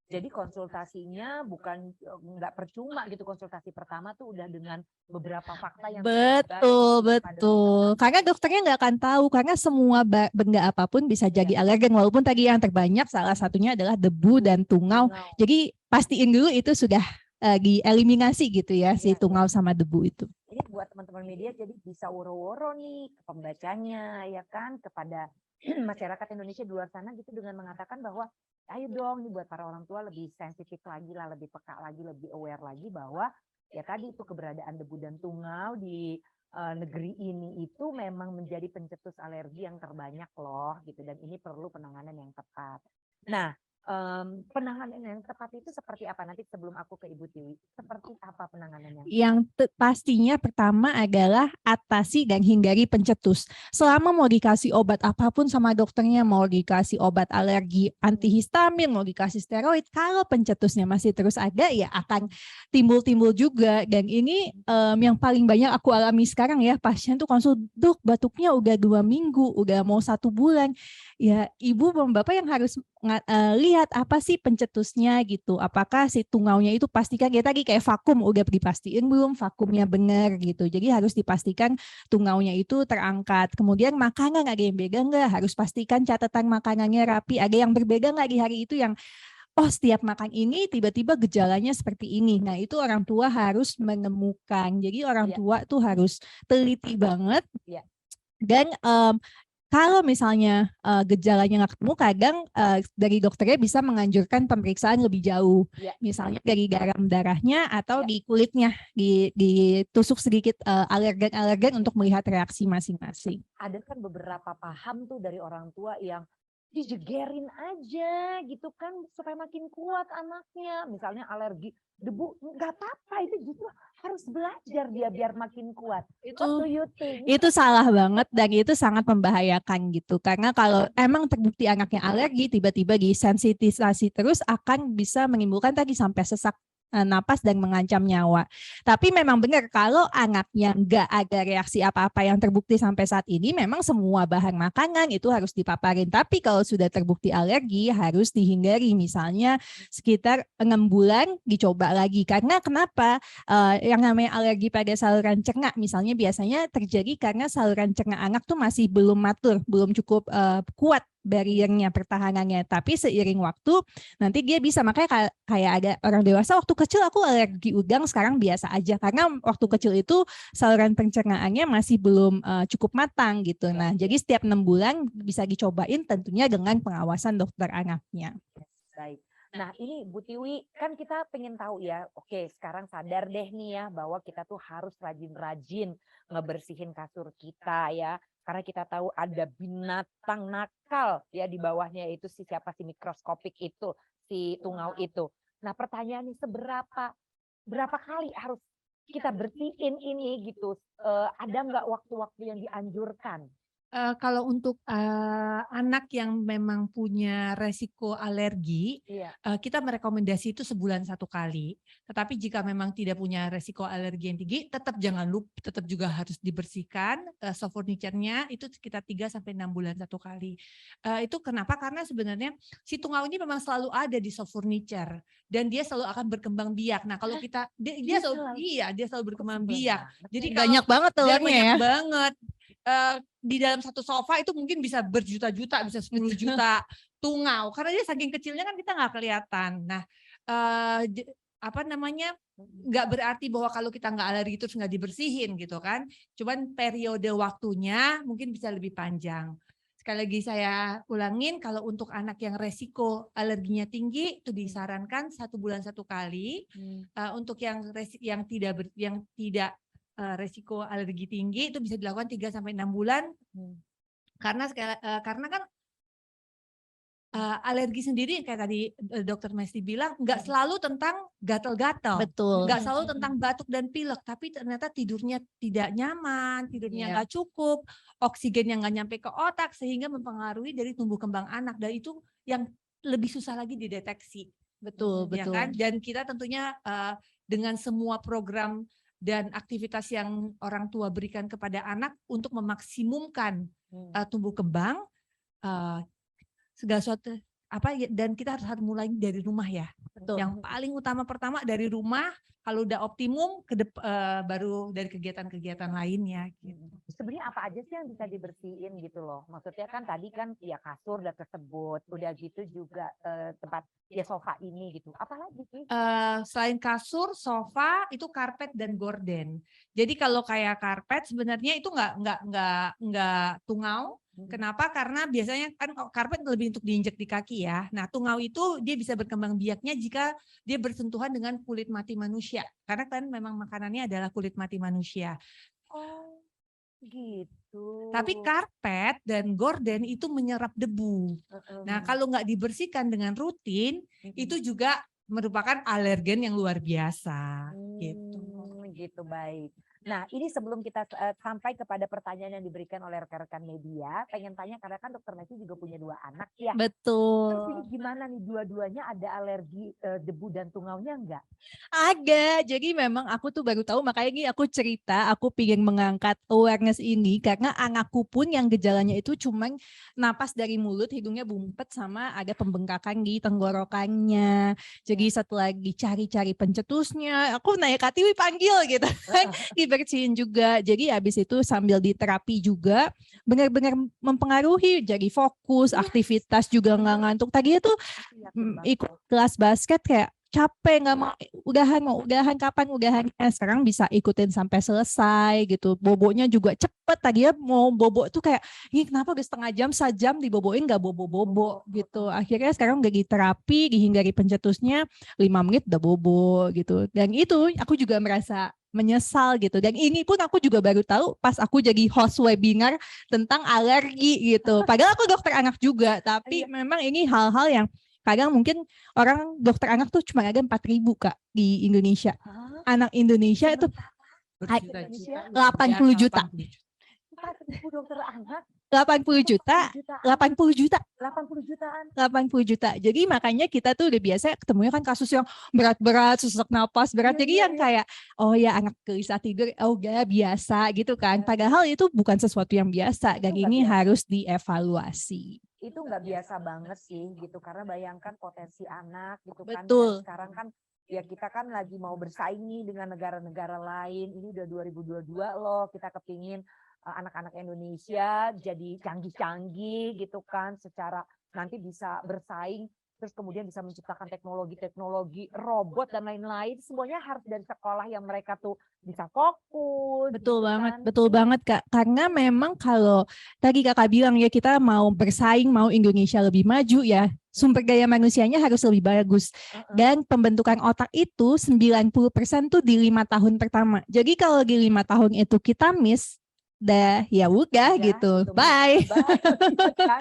Speaker 1: Jadi konsultasinya bukan nggak percuma gitu, konsultasi pertama tuh udah dengan beberapa fakta yang
Speaker 3: betul. Karena dokternya nggak akan tahu, karena semua benda apapun bisa jadi alergen, walaupun tadi yang terbanyak salah satunya adalah debu dan tungau. Jadi pastiin dulu itu sudah dieliminasi gitu ya, si tungau sama debu itu.
Speaker 1: Ini buat teman-teman media jadi bisa woro-woro nih ke pembacanya ya kan, kepada masyarakat Indonesia di luar sana gitu, dengan mengatakan bahwa ayo dong nih buat para orang tua lebih sensitif lagi lah, lebih peka lagi, lebih aware lagi bahwa ya tadi itu keberadaan debu dan tungau di negeri ini itu memang menjadi pencetus alergi yang terbanyak loh gitu, dan ini perlu penanganan yang tepat. Nah, penanganan yang tepat itu seperti apa? Nanti sebelum aku ke Ibu Tiwi, seperti apa penanganannya?
Speaker 3: Yang pastinya pertama adalah atasi dan hindari pencetus. Selama mau dikasih obat apapun sama dokternya, mau dikasih obat alergi antihistamin, mau dikasih steroid, kalau pencetusnya masih terus ada ya akan timbul-timbul juga. Dan ini yang paling banyak aku alami sekarang ya, pasien tuh konsul, dok batuknya udah 2 minggu, udah mau 1 bulan. Ya ibu dan bapak yang harus lihat apa sih pencetusnya gitu. Apakah si tungaunya itu pastikan ya tadi kayak vakum udah dipastiin belum vakumnya benar gitu. Jadi harus dipastikan tungaunya itu terangkat. Kemudian makanan ada yang beda nggak? Harus pastikan catatan makanannya rapi. Ada yang berbeda nggak di hari itu yang oh setiap makan ini tiba-tiba gejalanya seperti ini. Nah itu orang tua harus menemukan. Jadi orang tua tuh harus teliti banget. Dan kalau misalnya gejalanya nggak ketemu, kadang dari dokternya bisa menganjurkan pemeriksaan lebih jauh. Misalnya dari garam darahnya atau di kulitnya, ditusuk sedikit alergen-alergen untuk melihat reaksi masing-masing.
Speaker 1: Ada kan beberapa paham tuh dari orang tua yang dijegerin aja gitu kan supaya makin kuat anaknya. Misalnya alergi debu, nggak apa-apa, itu justru harus belajar dia biar makin kuat.
Speaker 3: Itu salah banget dan itu sangat membahayakan gitu. Karena kalau emang terbukti anaknya alergi, tiba-tiba disensitisasi terus akan bisa menimbulkan tadi sampai sesak napas dan mengancam nyawa. Tapi memang benar kalau anaknya nggak ada reaksi apa-apa yang terbukti sampai saat ini, memang semua bahan makanan itu harus dipaparin. Tapi kalau sudah terbukti alergi harus dihindari. Misalnya sekitar 6 bulan dicoba lagi. Karena kenapa? Yang namanya alergi pada saluran cerna misalnya biasanya terjadi karena saluran cerna anak tuh masih belum matur, belum cukup kuat barriernya, pertahanannya. Tapi seiring waktu nanti dia bisa, makanya kayak ada orang dewasa waktu kecil aku alergi udang, sekarang biasa aja karena waktu kecil itu saluran pencernaannya masih belum cukup matang gitu. Nah, jadi setiap 6 bulan bisa dicobain tentunya dengan pengawasan dokter anaknya.
Speaker 1: Baik. Nah ini Bu Tiwi, kan kita pengen tahu ya, oke sekarang sadar deh nih ya bahwa kita tuh harus rajin-rajin ngebersihin kasur kita ya. Karena kita tahu ada binatang nakal ya di bawahnya itu siapa si mikroskopik itu, si tungau itu. Nah pertanyaannya berapa kali harus kita bersihin ini gitu? Ada nggak waktu-waktu yang dianjurkan?
Speaker 2: Kalau untuk anak yang memang punya resiko alergi,
Speaker 1: Iya.
Speaker 2: kita merekomendasi itu sebulan 1 kali. Tetapi jika memang tidak punya resiko alergi yang tinggi, tetap juga harus dibersihkan soft furniture-nya itu sekitar 3 sampai 6 bulan 1 kali. Itu kenapa? Karena sebenarnya si tungau ini memang selalu ada di soft furniture dan dia selalu akan berkembang biak. Nah, kalau kita dia selalu berkembang biak. Jadi
Speaker 3: Banyak banget
Speaker 2: dia
Speaker 3: telurnya
Speaker 2: banyak
Speaker 3: ya.
Speaker 2: banget. Di dalam satu sofa itu mungkin bisa berjuta-juta, bisa 10 juta tungau. Karena dia saking kecilnya kan kita nggak kelihatan. Nah, nggak berarti bahwa kalau kita nggak alergi terus nggak dibersihin gitu kan. Cuman periode waktunya mungkin bisa lebih panjang. Sekali lagi saya ulangin, kalau untuk anak yang resiko alerginya tinggi itu disarankan 1 bulan 1 kali. Untuk yang tidak resiko alergi tinggi itu bisa dilakukan 3 sampai 6 bulan. Karena kan alergi sendiri kayak tadi Dokter Mesty bilang nggak selalu tentang gatal-gatal,
Speaker 3: Betul.
Speaker 2: nggak selalu tentang batuk dan pilek, tapi ternyata tidurnya tidak nyaman, tidurnya nggak cukup, oksigen yang nggak nyampe ke otak sehingga mempengaruhi dari tumbuh kembang anak, dan itu yang lebih susah lagi dideteksi.
Speaker 3: Betul,
Speaker 2: Ya kan? Dan kita tentunya dengan semua program dan aktivitas yang orang tua berikan kepada anak untuk memaksimumkan tumbuh kembang, segala sesuatu dan kita harus mulai dari rumah ya.
Speaker 3: Betul.
Speaker 2: Yang paling utama pertama dari rumah, kalau udah optimum baru dari kegiatan-kegiatan lainnya gitu.
Speaker 1: Sebenarnya apa aja sih yang bisa dibersihin gitu loh? Maksudnya kan tadi kan ya kasur udah tersebut, udah gitu juga tempat ya sofa ini gitu. Apalagi sih?
Speaker 2: Selain kasur, sofa itu karpet dan gorden. Jadi kalau kayak karpet sebenarnya itu nggak tungau. Kenapa? Karena biasanya kan karpet lebih untuk diinjek di kaki ya. Nah, tungau itu dia bisa berkembang biaknya jika dia bersentuhan dengan kulit mati manusia. Karena kan memang makanannya adalah kulit mati manusia.
Speaker 1: Oh, gitu.
Speaker 2: Tapi karpet dan gorden itu menyerap debu. Nah, kalau nggak dibersihkan dengan rutin, itu juga merupakan alergen yang luar biasa.
Speaker 1: Gitu, baik. Nah, ini sebelum kita sampai kepada pertanyaan yang diberikan oleh rekan-rekan media, pengen tanya karena kan Dokter Mesty juga punya 2 anak ya. Terus ini
Speaker 3: Betul.
Speaker 1: gimana nih dua-duanya ada alergi debu dan tungaunya enggak?
Speaker 3: Ada, jadi memang aku tuh baru tahu, makanya ini aku cerita, aku pengen mengangkat awareness ini karena anakku pun yang gejalanya itu cuman napas dari mulut, hidungnya bumpet sama ada pembengkakan di tenggorokannya. Jadi setelah dicari-cari pencetusnya, aku nanya Kak Tiwi panggil gitu kan, dibersihin juga. Jadi habis itu sambil diterapi juga benar-benar mempengaruhi, jadi fokus, aktivitas juga nggak ngantuk. Tadi itu ikut kelas basket kayak capek, nggak mau udahan kapan udahannya, sekarang bisa ikutin sampai selesai gitu. Bobonya juga cepet, tadi ya mau bobo tuh kayak ini kenapa udah setengah jam, sejam diboboin nggak bobo-bobo gitu. Akhirnya sekarang udah diterapi, dihindari pencetusnya 5 menit udah bobo gitu. Dan itu aku juga merasa menyesal gitu. Dan ini pun aku juga baru tahu pas aku jadi host webinar tentang alergi gitu. Padahal aku dokter anak juga, tapi memang ini hal-hal yang kadang mungkin orang dokter anak tuh cuma ada 4.000 Kak di Indonesia. Anak Indonesia itu 80 juta.
Speaker 1: 4.000 dokter anak.
Speaker 3: 80 juta. 80 juta.
Speaker 1: 80 jutaan.
Speaker 3: 80 juta. Jadi makanya kita tuh udah biasa ketemunya kan kasus yang berat-berat, sesak napas berat. Jadi yang kayak oh ya anak gelisah tidur, oh gak biasa gitu kan. Padahal itu bukan sesuatu yang biasa dan ini harus dievaluasi.
Speaker 1: Itu nggak biasa banget sih gitu, karena bayangkan potensi anak gitu kan.
Speaker 3: Betul.
Speaker 1: Sekarang kan ya kita kan lagi mau bersaing nih dengan negara-negara lain, ini udah 2022 loh, kita kepingin anak-anak Indonesia jadi canggih-canggih gitu kan, secara nanti bisa bersaing, terus kemudian bisa menciptakan teknologi-teknologi robot dan lain-lain, semuanya harus dari sekolah yang mereka tuh bisa fokus
Speaker 3: Betul
Speaker 1: gitu
Speaker 3: banget,
Speaker 1: kan.
Speaker 3: betul banget Kak. Karena memang kalau tadi Kakak bilang ya kita mau bersaing, mau Indonesia lebih maju ya, sumber daya manusianya harus lebih bagus. Dan pembentukan otak itu 90% tuh di 5 tahun pertama. Jadi kalau di 5 tahun itu kita miss, dah ya udah gitu. Bye.
Speaker 1: Bye. Kan?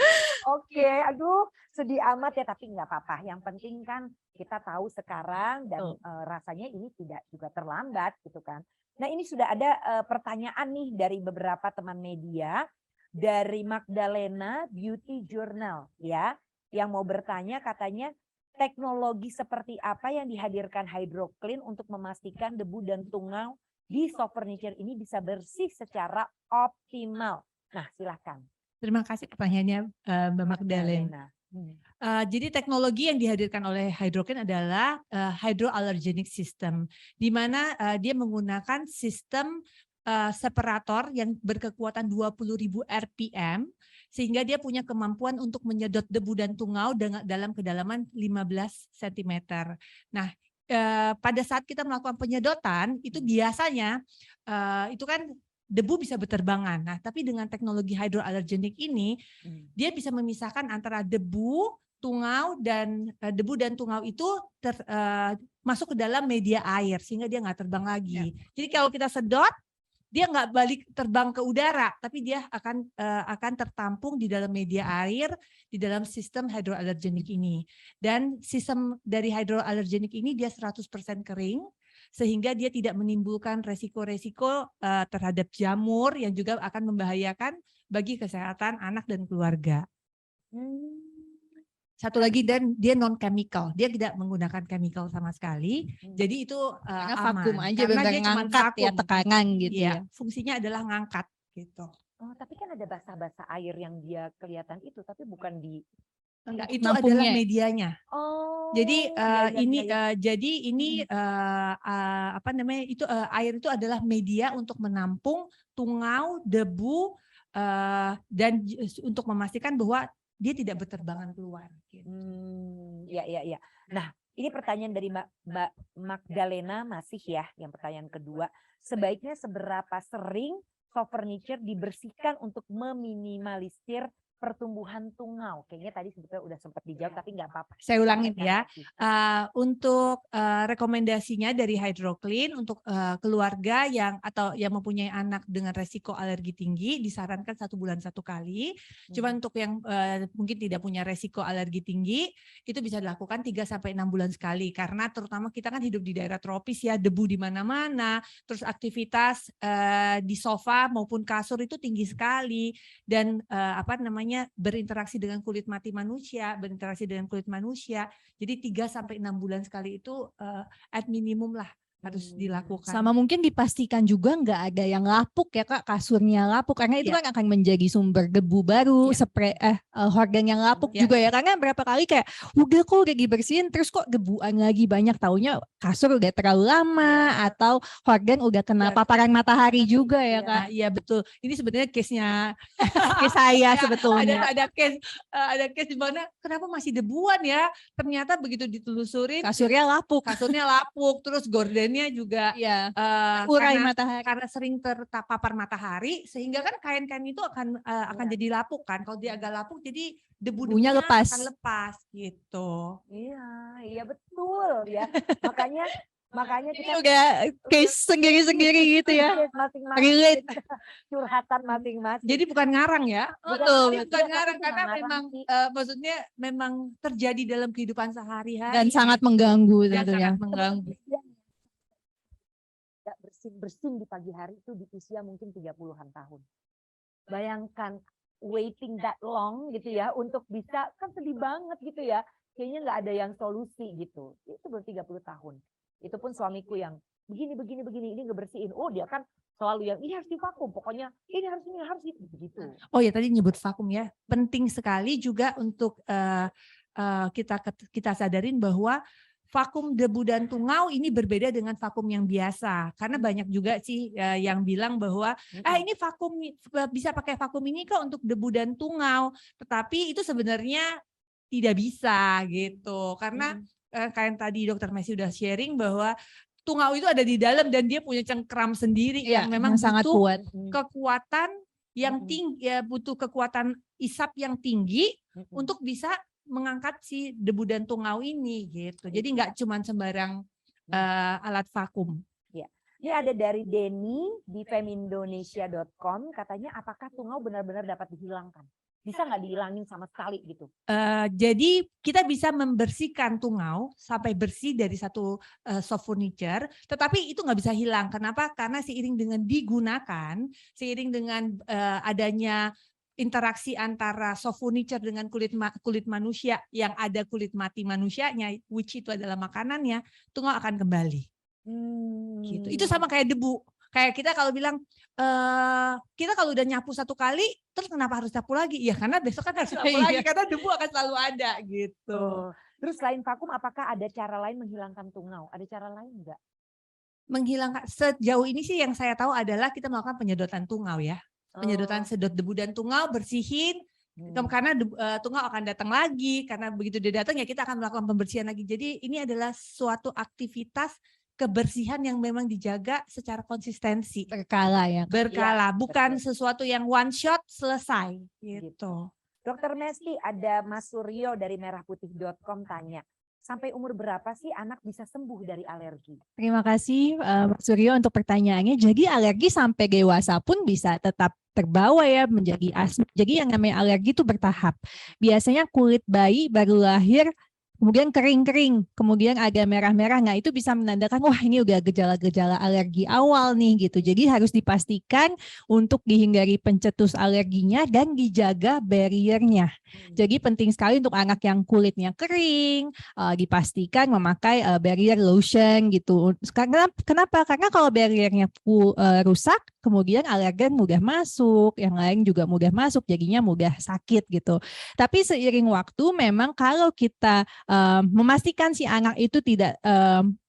Speaker 1: Oke, aduh sedih amat ya, tapi nggak apa-apa. Yang penting kan kita tahu sekarang dan rasanya ini tidak juga terlambat gitu kan. Nah ini sudah ada pertanyaan nih dari beberapa teman media, dari Magdalena Beauty Journal ya, yang mau bertanya katanya teknologi seperti apa yang dihadirkan Hydroclean untuk memastikan debu dan tungau di soft furniture ini bisa bersih secara optimal. Nah silahkan.
Speaker 2: Terima kasih pertanyaannya Mbak Magdalena. Jadi teknologi yang dihadirkan oleh Hydroclean adalah hydroallergenic system, di mana dia menggunakan sistem separator yang berkekuatan 20.000 RPM, sehingga dia punya kemampuan untuk menyedot debu dan tungau dalam kedalaman 15 cm. Nah, pada saat kita melakukan penyedotan itu biasanya itu kan debu bisa berterbangan. Nah, tapi dengan teknologi hydroallergenic ini dia bisa memisahkan antara debu, tungau dan debu dan tungau itu masuk ke dalam media air sehingga dia nggak terbang lagi. Jadi kalau kita sedot dia nggak balik terbang ke udara, tapi dia akan tertampung di dalam media air di dalam sistem hydroallergenic ini. Dan sistem dari hydroallergenic ini dia 100% kering, sehingga dia tidak menimbulkan resiko-resiko terhadap jamur yang juga akan membahayakan bagi kesehatan anak dan keluarga. Satu lagi, dan dia non chemical, dia tidak menggunakan chemical sama sekali, jadi itu
Speaker 3: Karena
Speaker 2: aman.
Speaker 3: vakum aja,
Speaker 2: Karena
Speaker 3: benar
Speaker 2: dia cuma
Speaker 3: ngangkat ya
Speaker 2: vakum.
Speaker 3: tekanan gitu
Speaker 2: Iya,
Speaker 3: ya.
Speaker 2: fungsinya adalah ngangkat gitu.
Speaker 1: Oh, tapi kan ada basa-basa air yang dia kelihatan itu, tapi bukan di
Speaker 2: Enggak, itu
Speaker 3: Nampungnya.
Speaker 2: adalah medianya.
Speaker 1: Oh.
Speaker 2: Jadi
Speaker 1: iya.
Speaker 2: apa namanya itu air itu adalah media untuk menampung tungau, debu dan untuk memastikan bahwa dia tidak berterbangan keluar. Gitu.
Speaker 1: Ya. Nah, ini pertanyaan dari Mbak Magdalena masih ya, yang pertanyaan kedua. Sebaiknya seberapa sering soft furniture dibersihkan untuk meminimalisir pertumbuhan tungau? Kayaknya tadi sebetulnya udah sempat dijawab, tapi nggak apa-apa.
Speaker 2: Saya ulangin ya. Untuk rekomendasinya dari Hydroclean untuk keluarga yang mempunyai anak dengan resiko alergi tinggi disarankan 1 bulan 1 kali. Cuma untuk yang mungkin tidak punya resiko alergi tinggi itu bisa dilakukan 3-6 bulan sekali, karena terutama kita kan hidup di daerah tropis ya, debu di mana-mana, terus aktivitas di sofa maupun kasur itu tinggi sekali, dan berinteraksi dengan kulit manusia. Jadi 3-6 bulan sekali itu at minimum lah harus dilakukan.
Speaker 3: Sama mungkin dipastikan juga nggak ada yang lapuk ya Kak, kasurnya lapuk, karena itu kan akan menjadi sumber debu baru, horden yang lapuk juga ya, karena berapa kali kayak udah dibersihin terus kok debuan lagi banyak, taunya kasur udah terlalu lama atau horden udah kena paparan matahari juga ya Kak.
Speaker 2: Iya betul, ini sebenarnya case-nya
Speaker 3: case saya sebetulnya.
Speaker 2: Ada case di mana kenapa masih debuan ya, ternyata begitu ditelusurin
Speaker 3: kasurnya
Speaker 2: lapuk, terus gordennya juga
Speaker 3: urai matahari
Speaker 2: karena sering terpapar matahari, sehingga kan kain-kain itu akan jadi lapuk kan. Kalau dia agak lapuk jadi debu-debunya akan lepas gitu.
Speaker 1: Iya betul ya. Makanya kita
Speaker 3: udah case sendiri-sendiri gitu ya.
Speaker 1: Masing-masing curhatan masing-masing.
Speaker 2: Jadi bukan ngarang ya.
Speaker 3: Betul.
Speaker 2: Bukan ngarang karena memang maksudnya memang terjadi dalam kehidupan sehari-hari
Speaker 3: dan sangat mengganggu tentunya.
Speaker 2: Sangat mengganggu.
Speaker 1: Bersin di pagi hari itu di usia mungkin 30-an tahun. Bayangkan waiting that long gitu ya untuk bisa, kan sedih banget gitu ya. Kayaknya nggak ada yang solusi gitu. Itu baru 30 tahun. Itu pun suamiku yang begini ini ngebersihin. Oh dia kan selalu yang ini harus divakum, pokoknya ini harus begitu.
Speaker 2: Oh ya tadi nyebut vakum ya. Penting sekali juga untuk kita sadarin bahwa vakum debu dan tungau ini berbeda dengan vakum yang biasa. Karena banyak juga sih yang bilang bahwa ini vakum bisa pakai vakum ini kok untuk debu dan tungau. Tetapi itu sebenarnya tidak bisa gitu. Karena kayak tadi Dokter Messi udah sharing bahwa tungau itu ada di dalam dan dia punya cengkeram sendiri yang memang
Speaker 3: sangat
Speaker 2: butuh
Speaker 3: kuat.
Speaker 2: kekuatan yang tinggi, ya butuh kekuatan isap yang tinggi untuk bisa mengangkat si debu dan tungau ini gitu. Jadi nggak cuma sembarang alat vakum.
Speaker 1: Ya. Ini ada dari Denny di femindonesia.com, katanya apakah tungau benar-benar dapat dihilangkan? Bisa nggak dihilangin sama sekali gitu?
Speaker 2: Jadi kita bisa membersihkan tungau sampai bersih dari satu soft furniture, tetapi itu nggak bisa hilang. Kenapa? Karena seiring dengan digunakan, seiring dengan adanya interaksi antara soft furniture dengan kulit manusia yang ada kulit mati manusianya, which itu adalah makanannya, tungau akan kembali. Gitu. Itu sama kayak debu. Kayak kita kalau bilang kita kalau udah nyapu satu kali, terus kenapa harus nyapu lagi? Ya karena besok kan harus nyapu lagi karena debu akan selalu ada gitu.
Speaker 1: Terus selain vakum, apakah ada cara lain menghilangkan tungau? Ada cara lain enggak?
Speaker 2: Menghilangkan sejauh ini sih yang saya tahu adalah kita melakukan penyedotan tungau ya. Penyedotan sedot debu dan tungau, bersihin karena tungau akan datang lagi, karena begitu dia datang ya kita akan melakukan pembersihan lagi. Jadi ini adalah suatu aktivitas kebersihan yang memang dijaga secara konsistensi.
Speaker 3: Berkala
Speaker 2: Bukan sesuatu yang one shot selesai gitu.
Speaker 1: Dokter Mesty, ada Mas Suryo dari merahputih.com tanya, sampai umur berapa sih anak bisa sembuh dari alergi?
Speaker 3: Terima kasih Mas Suryo untuk pertanyaannya. Jadi alergi sampai dewasa pun bisa tetap terbawa ya menjadi asma. Jadi yang namanya alergi itu bertahap. Biasanya kulit bayi baru lahir kemudian kering-kering, kemudian agak merah-merah. Nah itu bisa menandakan wah ini udah gejala-gejala alergi awal nih gitu. Jadi harus dipastikan untuk dihindari pencetus alerginya dan dijaga barriernya. Jadi penting sekali untuk anak yang kulitnya kering, dipastikan memakai barrier lotion gitu. Kenapa? Karena kalau barriernya rusak, kemudian alergen mudah masuk, yang lain juga mudah masuk, jadinya mudah sakit gitu. Tapi seiring waktu memang kalau kita memastikan si anak itu tidak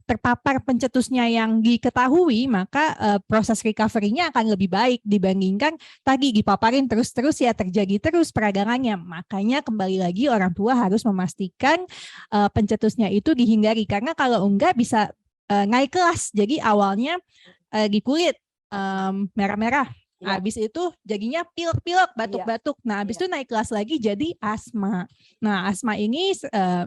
Speaker 3: terpapar pencetusnya yang diketahui, maka proses recovery-nya akan lebih baik dibandingkan tadi dipaparin terus-terus ya terjadi terus peradangannya. Makanya kembali lagi orang tua harus memastikan pencetusnya itu dihindari, karena kalau enggak bisa naik kelas. Jadi awalnya di kulit merah-merah. Habis itu jadinya pilek-pilek, batuk-batuk. Nah, habis itu naik kelas lagi jadi asma. Nah, asma ini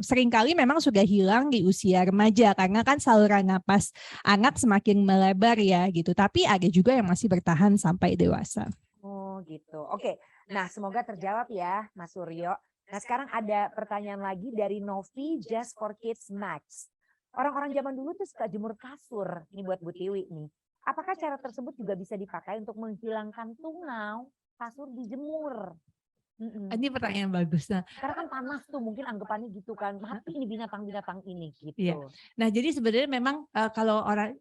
Speaker 3: seringkali memang sudah hilang di usia remaja karena kan saluran napas anak semakin melebar ya gitu. Tapi ada juga yang masih bertahan sampai dewasa.
Speaker 1: Oh gitu. Oke. Nah, semoga terjawab ya Mas Suryo. Nah, sekarang ada pertanyaan lagi dari Novi Just for Kids Max. Orang-orang zaman dulu tuh suka jemur kasur. Ini buat Bu Tiwi nih. Apakah cara tersebut juga bisa dipakai untuk menghilangkan tungau kasur dijemur?
Speaker 2: Ini pertanyaan bagus. Nah,
Speaker 1: karena kan panas tuh, mungkin anggapannya gitu kan, mati ini binatang-binatang ini gitu.
Speaker 2: Iya. Nah jadi sebenarnya memang kalau orang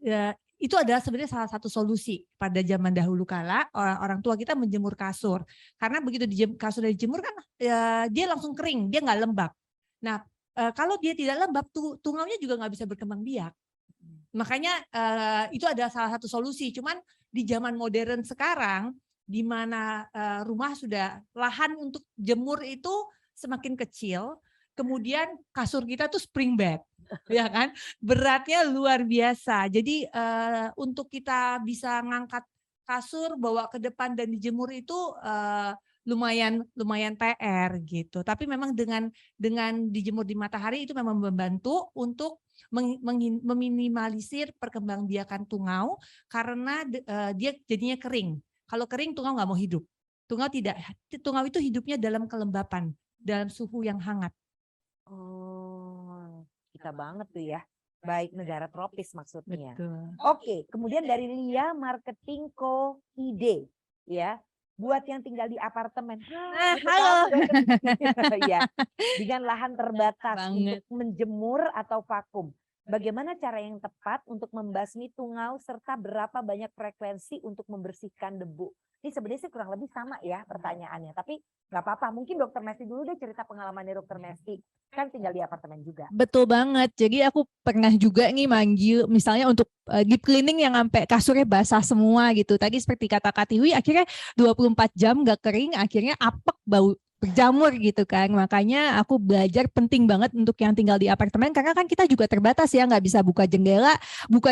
Speaker 2: itu adalah sebenarnya salah satu solusi pada zaman dahulu kala orang tua kita menjemur kasur, karena begitu kasur dijemur kan dia langsung kering, dia nggak lembab. Nah kalau dia tidak lembab, tungaunya juga nggak bisa berkembang biak. Makanya itu adalah salah satu solusi. Cuman di zaman modern sekarang, di mana rumah sudah lahan untuk jemur itu semakin kecil, kemudian kasur kita tuh spring bed, ya kan, beratnya luar biasa. Jadi untuk kita bisa ngangkat kasur bawa ke depan dan dijemur itu lumayan PR gitu. Tapi memang dengan dijemur di matahari itu memang membantu untuk meminimalisir perkembangbiakan tungau karena dia jadinya kering. Kalau kering tungau nggak mau hidup. Tungau itu hidupnya dalam kelembapan, dalam suhu yang hangat.
Speaker 1: Oh, kita banget tuh ya. Baik negara tropis maksudnya.
Speaker 2: Betul.
Speaker 1: Oke, kemudian dari Lia Marketing Co. Ide ya. Buat yang tinggal di apartemen.
Speaker 3: Halo.
Speaker 1: Ya, dengan lahan terbatas
Speaker 3: Banget.
Speaker 1: untuk menjemur atau vakum. bagaimana cara yang tepat untuk membasmi tungau serta berapa banyak frekuensi untuk membersihkan debu? Ini sebenarnya sih kurang lebih sama ya pertanyaannya, tapi nggak apa-apa. Mungkin Dokter Mesty dulu deh cerita pengalamannya Dokter Mesty. Kan tinggal di apartemen juga.
Speaker 3: Betul banget. Jadi aku pernah juga nih manggil misalnya untuk deep cleaning yang sampai kasurnya basah semua gitu. Tadi seperti kata Kak Tiwi, akhirnya 24 jam gak kering, akhirnya apek bau berjamur gitu kan. Makanya aku belajar penting banget untuk yang tinggal di apartemen karena kan kita juga terbatas ya, nggak bisa buka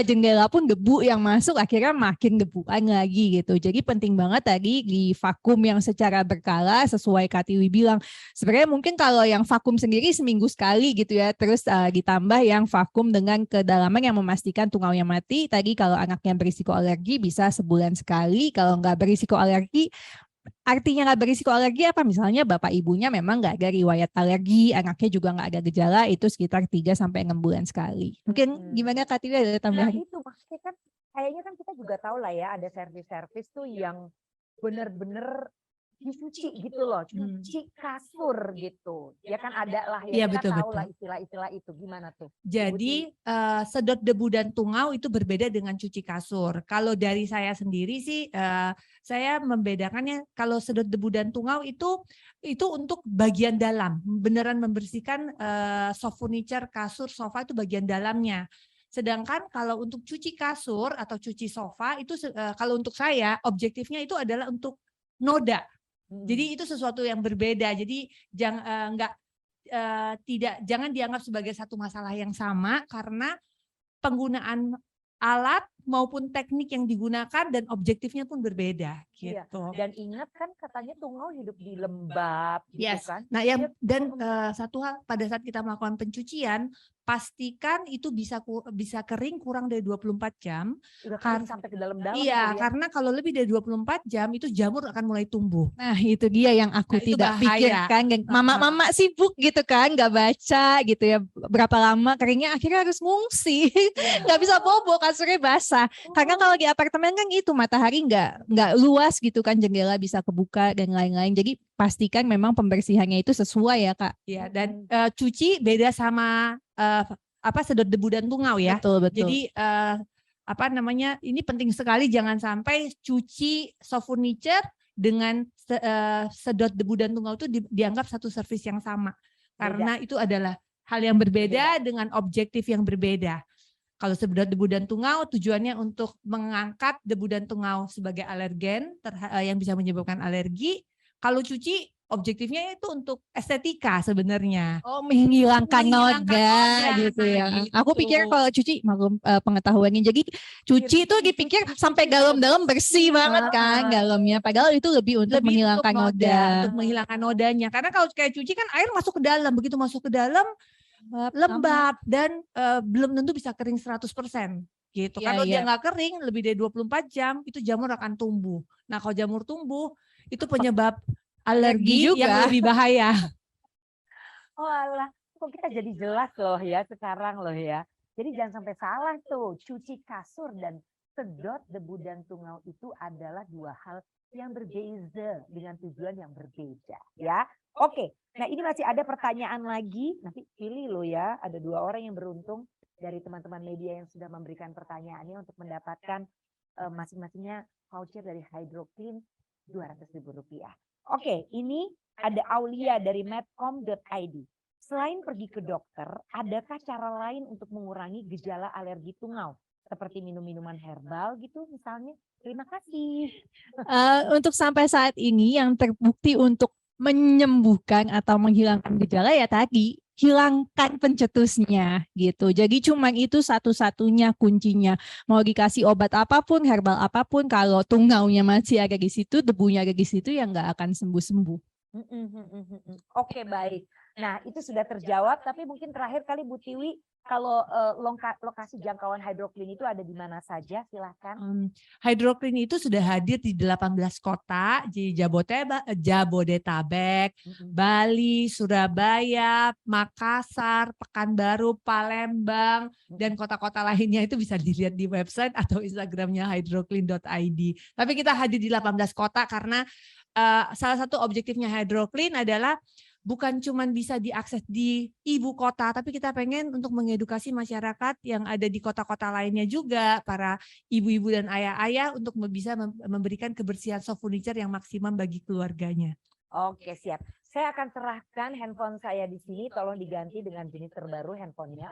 Speaker 3: jendela pun debu yang masuk akhirnya makin debuan lagi gitu. Jadi penting banget tadi di vakum yang secara berkala sesuai Kak Tiwi bilang. Sebenarnya mungkin kalau yang vakum sendiri seminggu sekali gitu ya, terus ditambah yang vakum dengan kedalaman yang memastikan tungaunya mati. Tadi kalau anaknya berisiko alergi bisa sebulan sekali, kalau nggak berisiko alergi. Artinya nggak berisiko alergi apa? Misalnya bapak ibunya memang nggak ada riwayat alergi, anaknya juga nggak ada gejala, itu sekitar 3-6 bulan sekali. Mungkin gimana Kak Tiwi ada
Speaker 1: Nah
Speaker 3: tambahan?
Speaker 1: itu maksudnya kan kayaknya kan kita juga tahu lah ya ada servis-servis tuh yang bener-bener dicuci gitu loh, cuci kasur gitu. Ya kan ada lah
Speaker 2: Iya,
Speaker 1: ya, kita tahu
Speaker 2: betul.
Speaker 1: lah istilah-istilah itu. Gimana tuh?
Speaker 2: Jadi sedot debu dan tungau itu berbeda dengan cuci kasur. Kalau dari saya sendiri sih saya membedakannya, kalau sedot debu dan tungau itu untuk bagian dalam, beneran membersihkan soft furniture, kasur, sofa itu bagian dalamnya. Sedangkan kalau untuk cuci kasur atau cuci sofa itu kalau untuk saya objektifnya itu adalah untuk noda. Jadi itu sesuatu yang berbeda. Jadi jangan dianggap sebagai satu masalah yang sama karena penggunaan alat maupun teknik yang digunakan dan objektifnya pun berbeda
Speaker 1: Iya.
Speaker 2: gitu.
Speaker 1: Dan ingat kan katanya tungau hidup di lembab gitu
Speaker 2: Yes.
Speaker 1: kan.
Speaker 2: Nah, dan satu hal pada saat kita melakukan pencucian, pastikan itu bisa kering kurang dari 24 jam.
Speaker 1: Udah kering sampai ke dalam-dalam.
Speaker 2: Iya,
Speaker 1: gitu ya.
Speaker 2: karena kalau lebih dari 24 jam itu jamur akan mulai tumbuh.
Speaker 3: Nah itu dia yang aku
Speaker 2: Nah, itu
Speaker 3: tidak
Speaker 2: bahaya.
Speaker 3: pikirkan. Mama-mama sibuk gitu kan, nggak baca gitu ya. Berapa lama keringnya akhirnya harus ngungsi. Nggak bisa bobo, kasurnya basah. Karena kalau di apartemen kan itu matahari nggak luas gitu kan, jendela bisa kebuka dan lain-lain. Jadi pastikan memang pembersihannya itu sesuai ya Kak.
Speaker 2: Ya, dan cuci beda sama sedot debu dan tungau ya.
Speaker 3: Betul.
Speaker 2: Jadi ini penting sekali, jangan sampai cuci soft furniture dengan sedot debu dan tungau itu dianggap satu servis yang sama. Karena itu adalah hal yang berbeda dengan objektif yang berbeda. Kalau sedot debu dan tungau tujuannya untuk mengangkat debu dan tungau sebagai alergen yang bisa menyebabkan alergi. Kalau cuci objektifnya itu untuk estetika sebenarnya.
Speaker 3: Oh, menghilangkan noda gitu ya.
Speaker 2: Gitu.
Speaker 3: Aku pikir kalau cuci maklum pengetahuannya. Jadi cuci itu dipikir sampai dalam-dalam bersih banget kan dalamnya. Padahal itu lebih untuk menghilangkan noda.
Speaker 2: Untuk menghilangkan nodanya. Karena kalau kayak cuci kan air masuk ke dalam, begitu masuk ke dalam lembab dan belum tentu bisa kering 100%. Gitu.
Speaker 3: Iya,
Speaker 2: Kalau dia
Speaker 3: iya.
Speaker 2: nggak kering lebih dari 24 jam itu jamur akan tumbuh. Nah, kalau jamur tumbuh itu penyebab alergi
Speaker 3: juga.
Speaker 2: yang lebih bahaya.
Speaker 1: Oh alah, kok kita jadi jelas loh ya sekarang loh ya. Jadi jangan sampai salah tuh, cuci kasur dan sedot debu dan tungau itu adalah dua hal yang berbeda dengan tujuan yang berbeda ya. Oke, nah ini masih ada pertanyaan lagi, nanti pilih loh ya, ada 2 orang yang beruntung dari teman-teman media yang sudah memberikan pertanyaannya untuk mendapatkan masing-masingnya voucher dari Hydro Clean Rp200.000. Oke, ini ada Aulia dari medcom.id. Selain pergi ke dokter, adakah cara lain untuk mengurangi gejala alergi tungau? Seperti minum minuman herbal gitu misalnya? Terima kasih.
Speaker 3: Untuk sampai saat ini yang terbukti untuk menyembuhkan atau menghilangkan gejala ya tadi, hilangkan pencetusnya gitu. Jadi cuman itu satu-satunya kuncinya. Mau dikasih obat apapun, herbal apapun, kalau tungaunya masih ada di situ, debunya ada di situ ya nggak akan sembuh-sembuh.
Speaker 1: Oke, baik. Nah itu sudah terjawab, tapi mungkin terakhir kali Bu Tiwi, kalau lokasi jangkauan Hydro Clean itu ada di mana saja? Silahkan.
Speaker 2: Hydro Clean itu sudah hadir di 18 kota, di Jabodetabek, Bali, Surabaya, Makassar, Pekanbaru, Palembang, dan kota-kota lainnya itu bisa dilihat di website atau Instagramnya hydroclean.id. Tapi kita hadir di 18 kota karena salah satu objektifnya Hydro Clean adalah bukan cuma bisa diakses di ibu kota, tapi kita pengen untuk mengedukasi masyarakat yang ada di kota-kota lainnya juga, para ibu-ibu dan ayah-ayah untuk bisa memberikan kebersihan soft furniture yang maksimum bagi keluarganya.
Speaker 1: Oke, siap. Saya akan serahkan handphone saya di sini, tolong diganti dengan jenis terbaru handphonenya.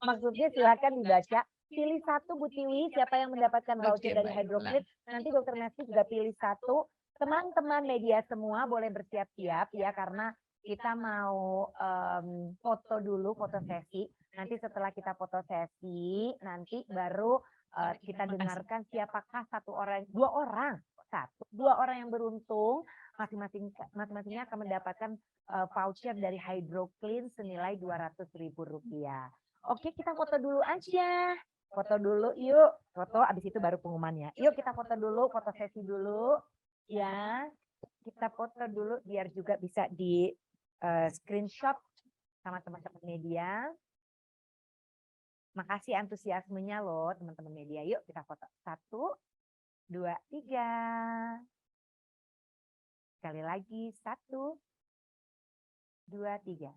Speaker 1: Maksudnya silakan dibaca. Pilih satu Bu Tiwi, siapa yang mendapatkan voucher dari Hydroclean. Nanti Dr. Mesty juga pilih satu. Teman-teman media semua boleh bersiap-siap ya, karena kita mau foto dulu, foto sesi. Nanti setelah kita foto sesi, nanti baru kita dengarkan siapakah dua orang yang beruntung, masing-masingnya akan mendapatkan voucher dari Hydroclean senilai Rp200.000. Oke, kita foto dulu aja. Foto dulu yuk, foto abis itu baru pengumumannya. Yuk kita foto dulu, foto sesi dulu ya. Kita foto dulu biar juga bisa di screenshot sama teman-teman media. Makasih antusiasmenya loh teman-teman media. Yuk kita foto. 1, 2, 3. Sekali lagi 1, 2, 3.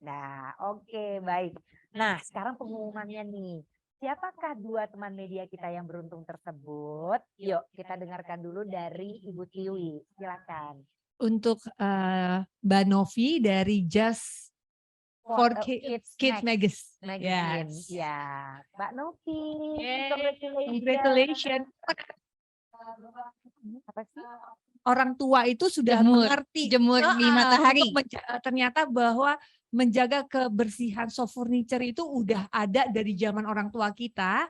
Speaker 1: Nah, oke, baik. Nah, sekarang pengumumannya nih. Siapakah dua teman media kita yang beruntung tersebut? Yuk, kita dengarkan dulu dari Ibu Tiwi. Silakan.
Speaker 2: Untuk Mbak Novi dari Just for Kids Magazine.
Speaker 1: Yes. Ya, Mbak Novi.
Speaker 2: Congratulations.
Speaker 1: Apa sih?
Speaker 2: Orang tua itu sudah
Speaker 3: Jemur.
Speaker 2: mengerti
Speaker 3: Jemur di matahari.
Speaker 2: Ternyata bahwa menjaga kebersihan soft furniture itu udah ada dari zaman orang tua kita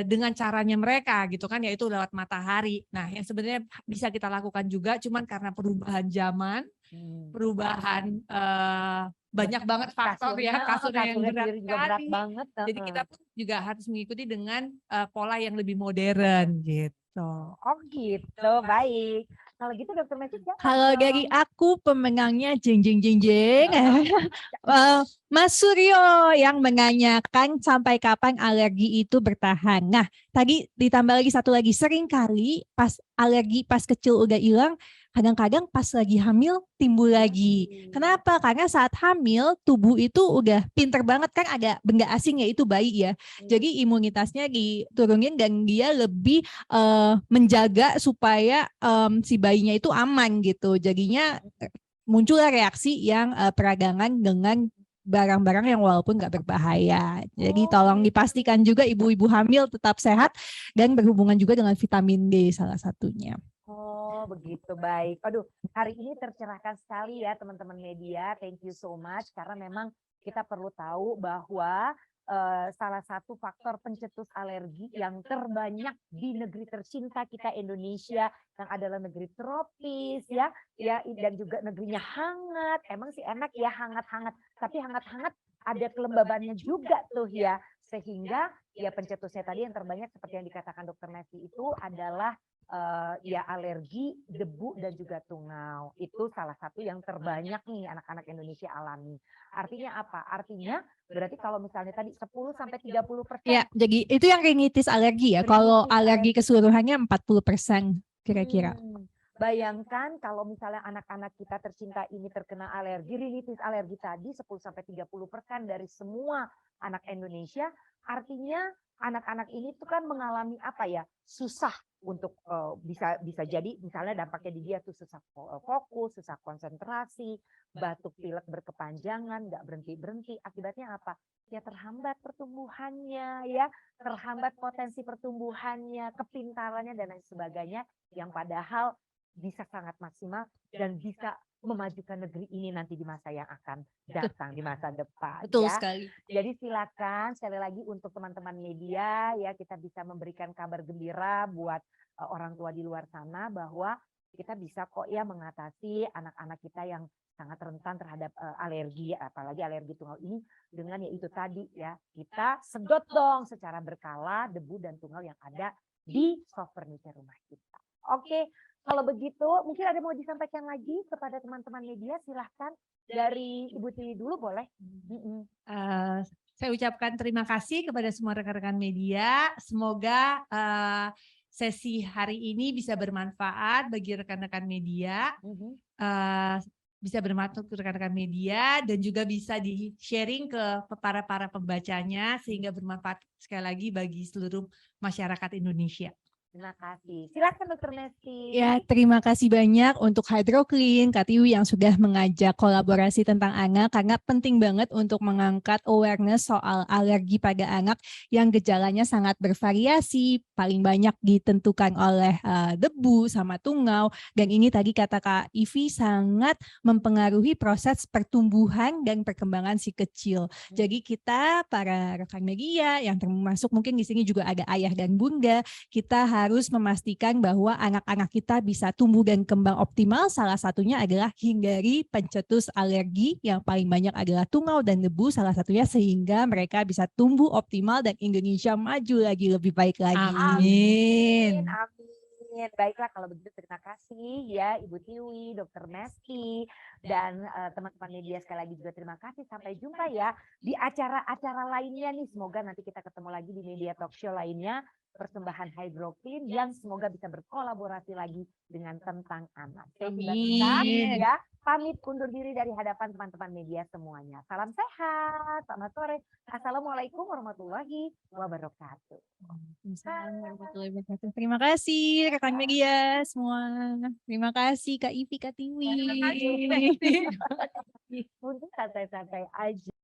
Speaker 2: dengan caranya mereka gitu kan, yaitu lewat matahari. Nah, yang sebenarnya bisa kita lakukan juga, cuman karena perubahan zaman, perubahan banyak banget faktor ya, kasurnya yang berat
Speaker 1: banget.
Speaker 2: Jadi kita pun juga harus mengikuti dengan pola yang lebih modern gitu.
Speaker 1: Oh gitu, baik. Kalau gitu Dr. Messi siapa?
Speaker 3: Kalau dari aku pemenangnya jeng. Mas Suryo yang menanyakan sampai kapan alergi itu bertahan. Nah, tadi ditambah lagi satu lagi, sering kali pas alergi pas kecil udah hilang, kadang-kadang pas lagi hamil timbul lagi. Kenapa? Karena saat hamil tubuh itu udah pinter banget, kan ada benda asing yaitu bayi ya. Jadi imunitasnya diturunin dan dia lebih menjaga supaya si bayinya itu aman gitu. Jadinya muncullah reaksi yang peradangan dengan barang-barang yang walaupun nggak berbahaya. Jadi tolong dipastikan juga ibu-ibu hamil tetap sehat dan berhubungan juga dengan vitamin D salah satunya.
Speaker 1: Oh begitu, baik. Aduh, hari ini tercerahkan sekali ya teman-teman media. Thank you so much, karena memang kita perlu tahu bahwa salah satu faktor pencetus alergi yang terbanyak di negeri tercinta kita Indonesia, yang adalah negeri tropis ya dan juga negerinya hangat. Emang sih enak ya hangat-hangat, tapi hangat-hangat ada kelembabannya juga tuh ya, sehingga ya pencetusnya tadi yang terbanyak seperti yang dikatakan Dr. Messi itu adalah ya alergi debu dan juga tungau. Itu salah satu yang terbanyak nih anak-anak Indonesia alami. Artinya apa? Artinya berarti kalau misalnya tadi 10-30%.
Speaker 3: Ya, jadi itu yang rinitis alergi ya. Kalau alergi keseluruhannya 40% kira-kira.
Speaker 1: Bayangkan kalau misalnya anak-anak kita tercinta ini terkena alergi, rinitis alergi tadi 10-30% dari semua anak Indonesia. Artinya anak-anak ini tuh kan mengalami apa ya, susah untuk bisa jadi misalnya dampaknya di dia tuh susah fokus, susah konsentrasi, batuk pilek berkepanjangan, nggak berhenti-berhenti. Akibatnya apa? Ya terhambat pertumbuhannya ya, terhambat potensi pertumbuhannya, kepintarannya dan lain sebagainya, yang padahal bisa sangat maksimal dan bisa memajukan negeri ini nanti di masa yang akan datang, di masa depan.
Speaker 3: Betul
Speaker 1: ya.
Speaker 3: sekali.
Speaker 1: Jadi silakan sekali lagi untuk teman-teman media ya, kita bisa memberikan kabar gembira buat orang tua di luar sana bahwa kita bisa kok ya mengatasi anak-anak kita yang sangat rentan terhadap alergi, apalagi alergi tungau ini dengan yaitu tadi ya, kita sedot dong secara berkala debu dan tungau yang ada di soft furniture rumah kita. Oke. Kalau begitu, mungkin ada mau disampaikan lagi kepada teman-teman media, silahkan dari Ibu Tiwi dulu boleh.
Speaker 2: Saya ucapkan terima kasih kepada semua rekan-rekan media. Semoga sesi hari ini bisa bermanfaat bagi rekan-rekan media, bisa bermanfaat untuk rekan-rekan media dan juga bisa di-sharing ke para pembacanya sehingga bermanfaat sekali lagi bagi seluruh masyarakat Indonesia.
Speaker 1: Terima kasih. Silakan Dokter Nesti.
Speaker 3: Ya, terima kasih banyak untuk Hydroclean, Kak Tiwi yang sudah mengajak kolaborasi tentang anak karena penting banget untuk mengangkat awareness soal alergi pada anak yang gejalanya sangat bervariasi, paling banyak ditentukan oleh debu sama tungau dan ini tadi kata Kak Ivi sangat mempengaruhi proses pertumbuhan dan perkembangan si kecil. Jadi kita para rekan media yang termasuk mungkin di sini juga ada ayah dan bunda, kita harus memastikan bahwa anak-anak kita bisa tumbuh dan kembang optimal. Salah satunya adalah hindari pencetus alergi yang paling banyak adalah tungau dan debu salah satunya sehingga mereka bisa tumbuh optimal dan Indonesia maju lagi lebih baik lagi.
Speaker 2: Amin.
Speaker 1: Amin. Baiklah kalau begitu terima kasih ya Ibu Tiwi, Dokter Nesti dan teman-teman media sekali lagi juga terima kasih. Sampai jumpa ya di acara-acara lainnya nih. Semoga nanti kita ketemu lagi di media talk show lainnya. Persembahan Hydroclean yang semoga bisa berkolaborasi lagi dengan tentang anak. Saya
Speaker 2: Amin.
Speaker 1: ya pamit undur diri dari hadapan teman-teman media semuanya. Salam sehat, selamat sore. Assalamualaikum warahmatullahi wabarakatuh.
Speaker 3: Terima kasih rekan media semua. Terima kasih Kak Ivi, Kak Tiwi.
Speaker 1: Untuk santai-santai aja.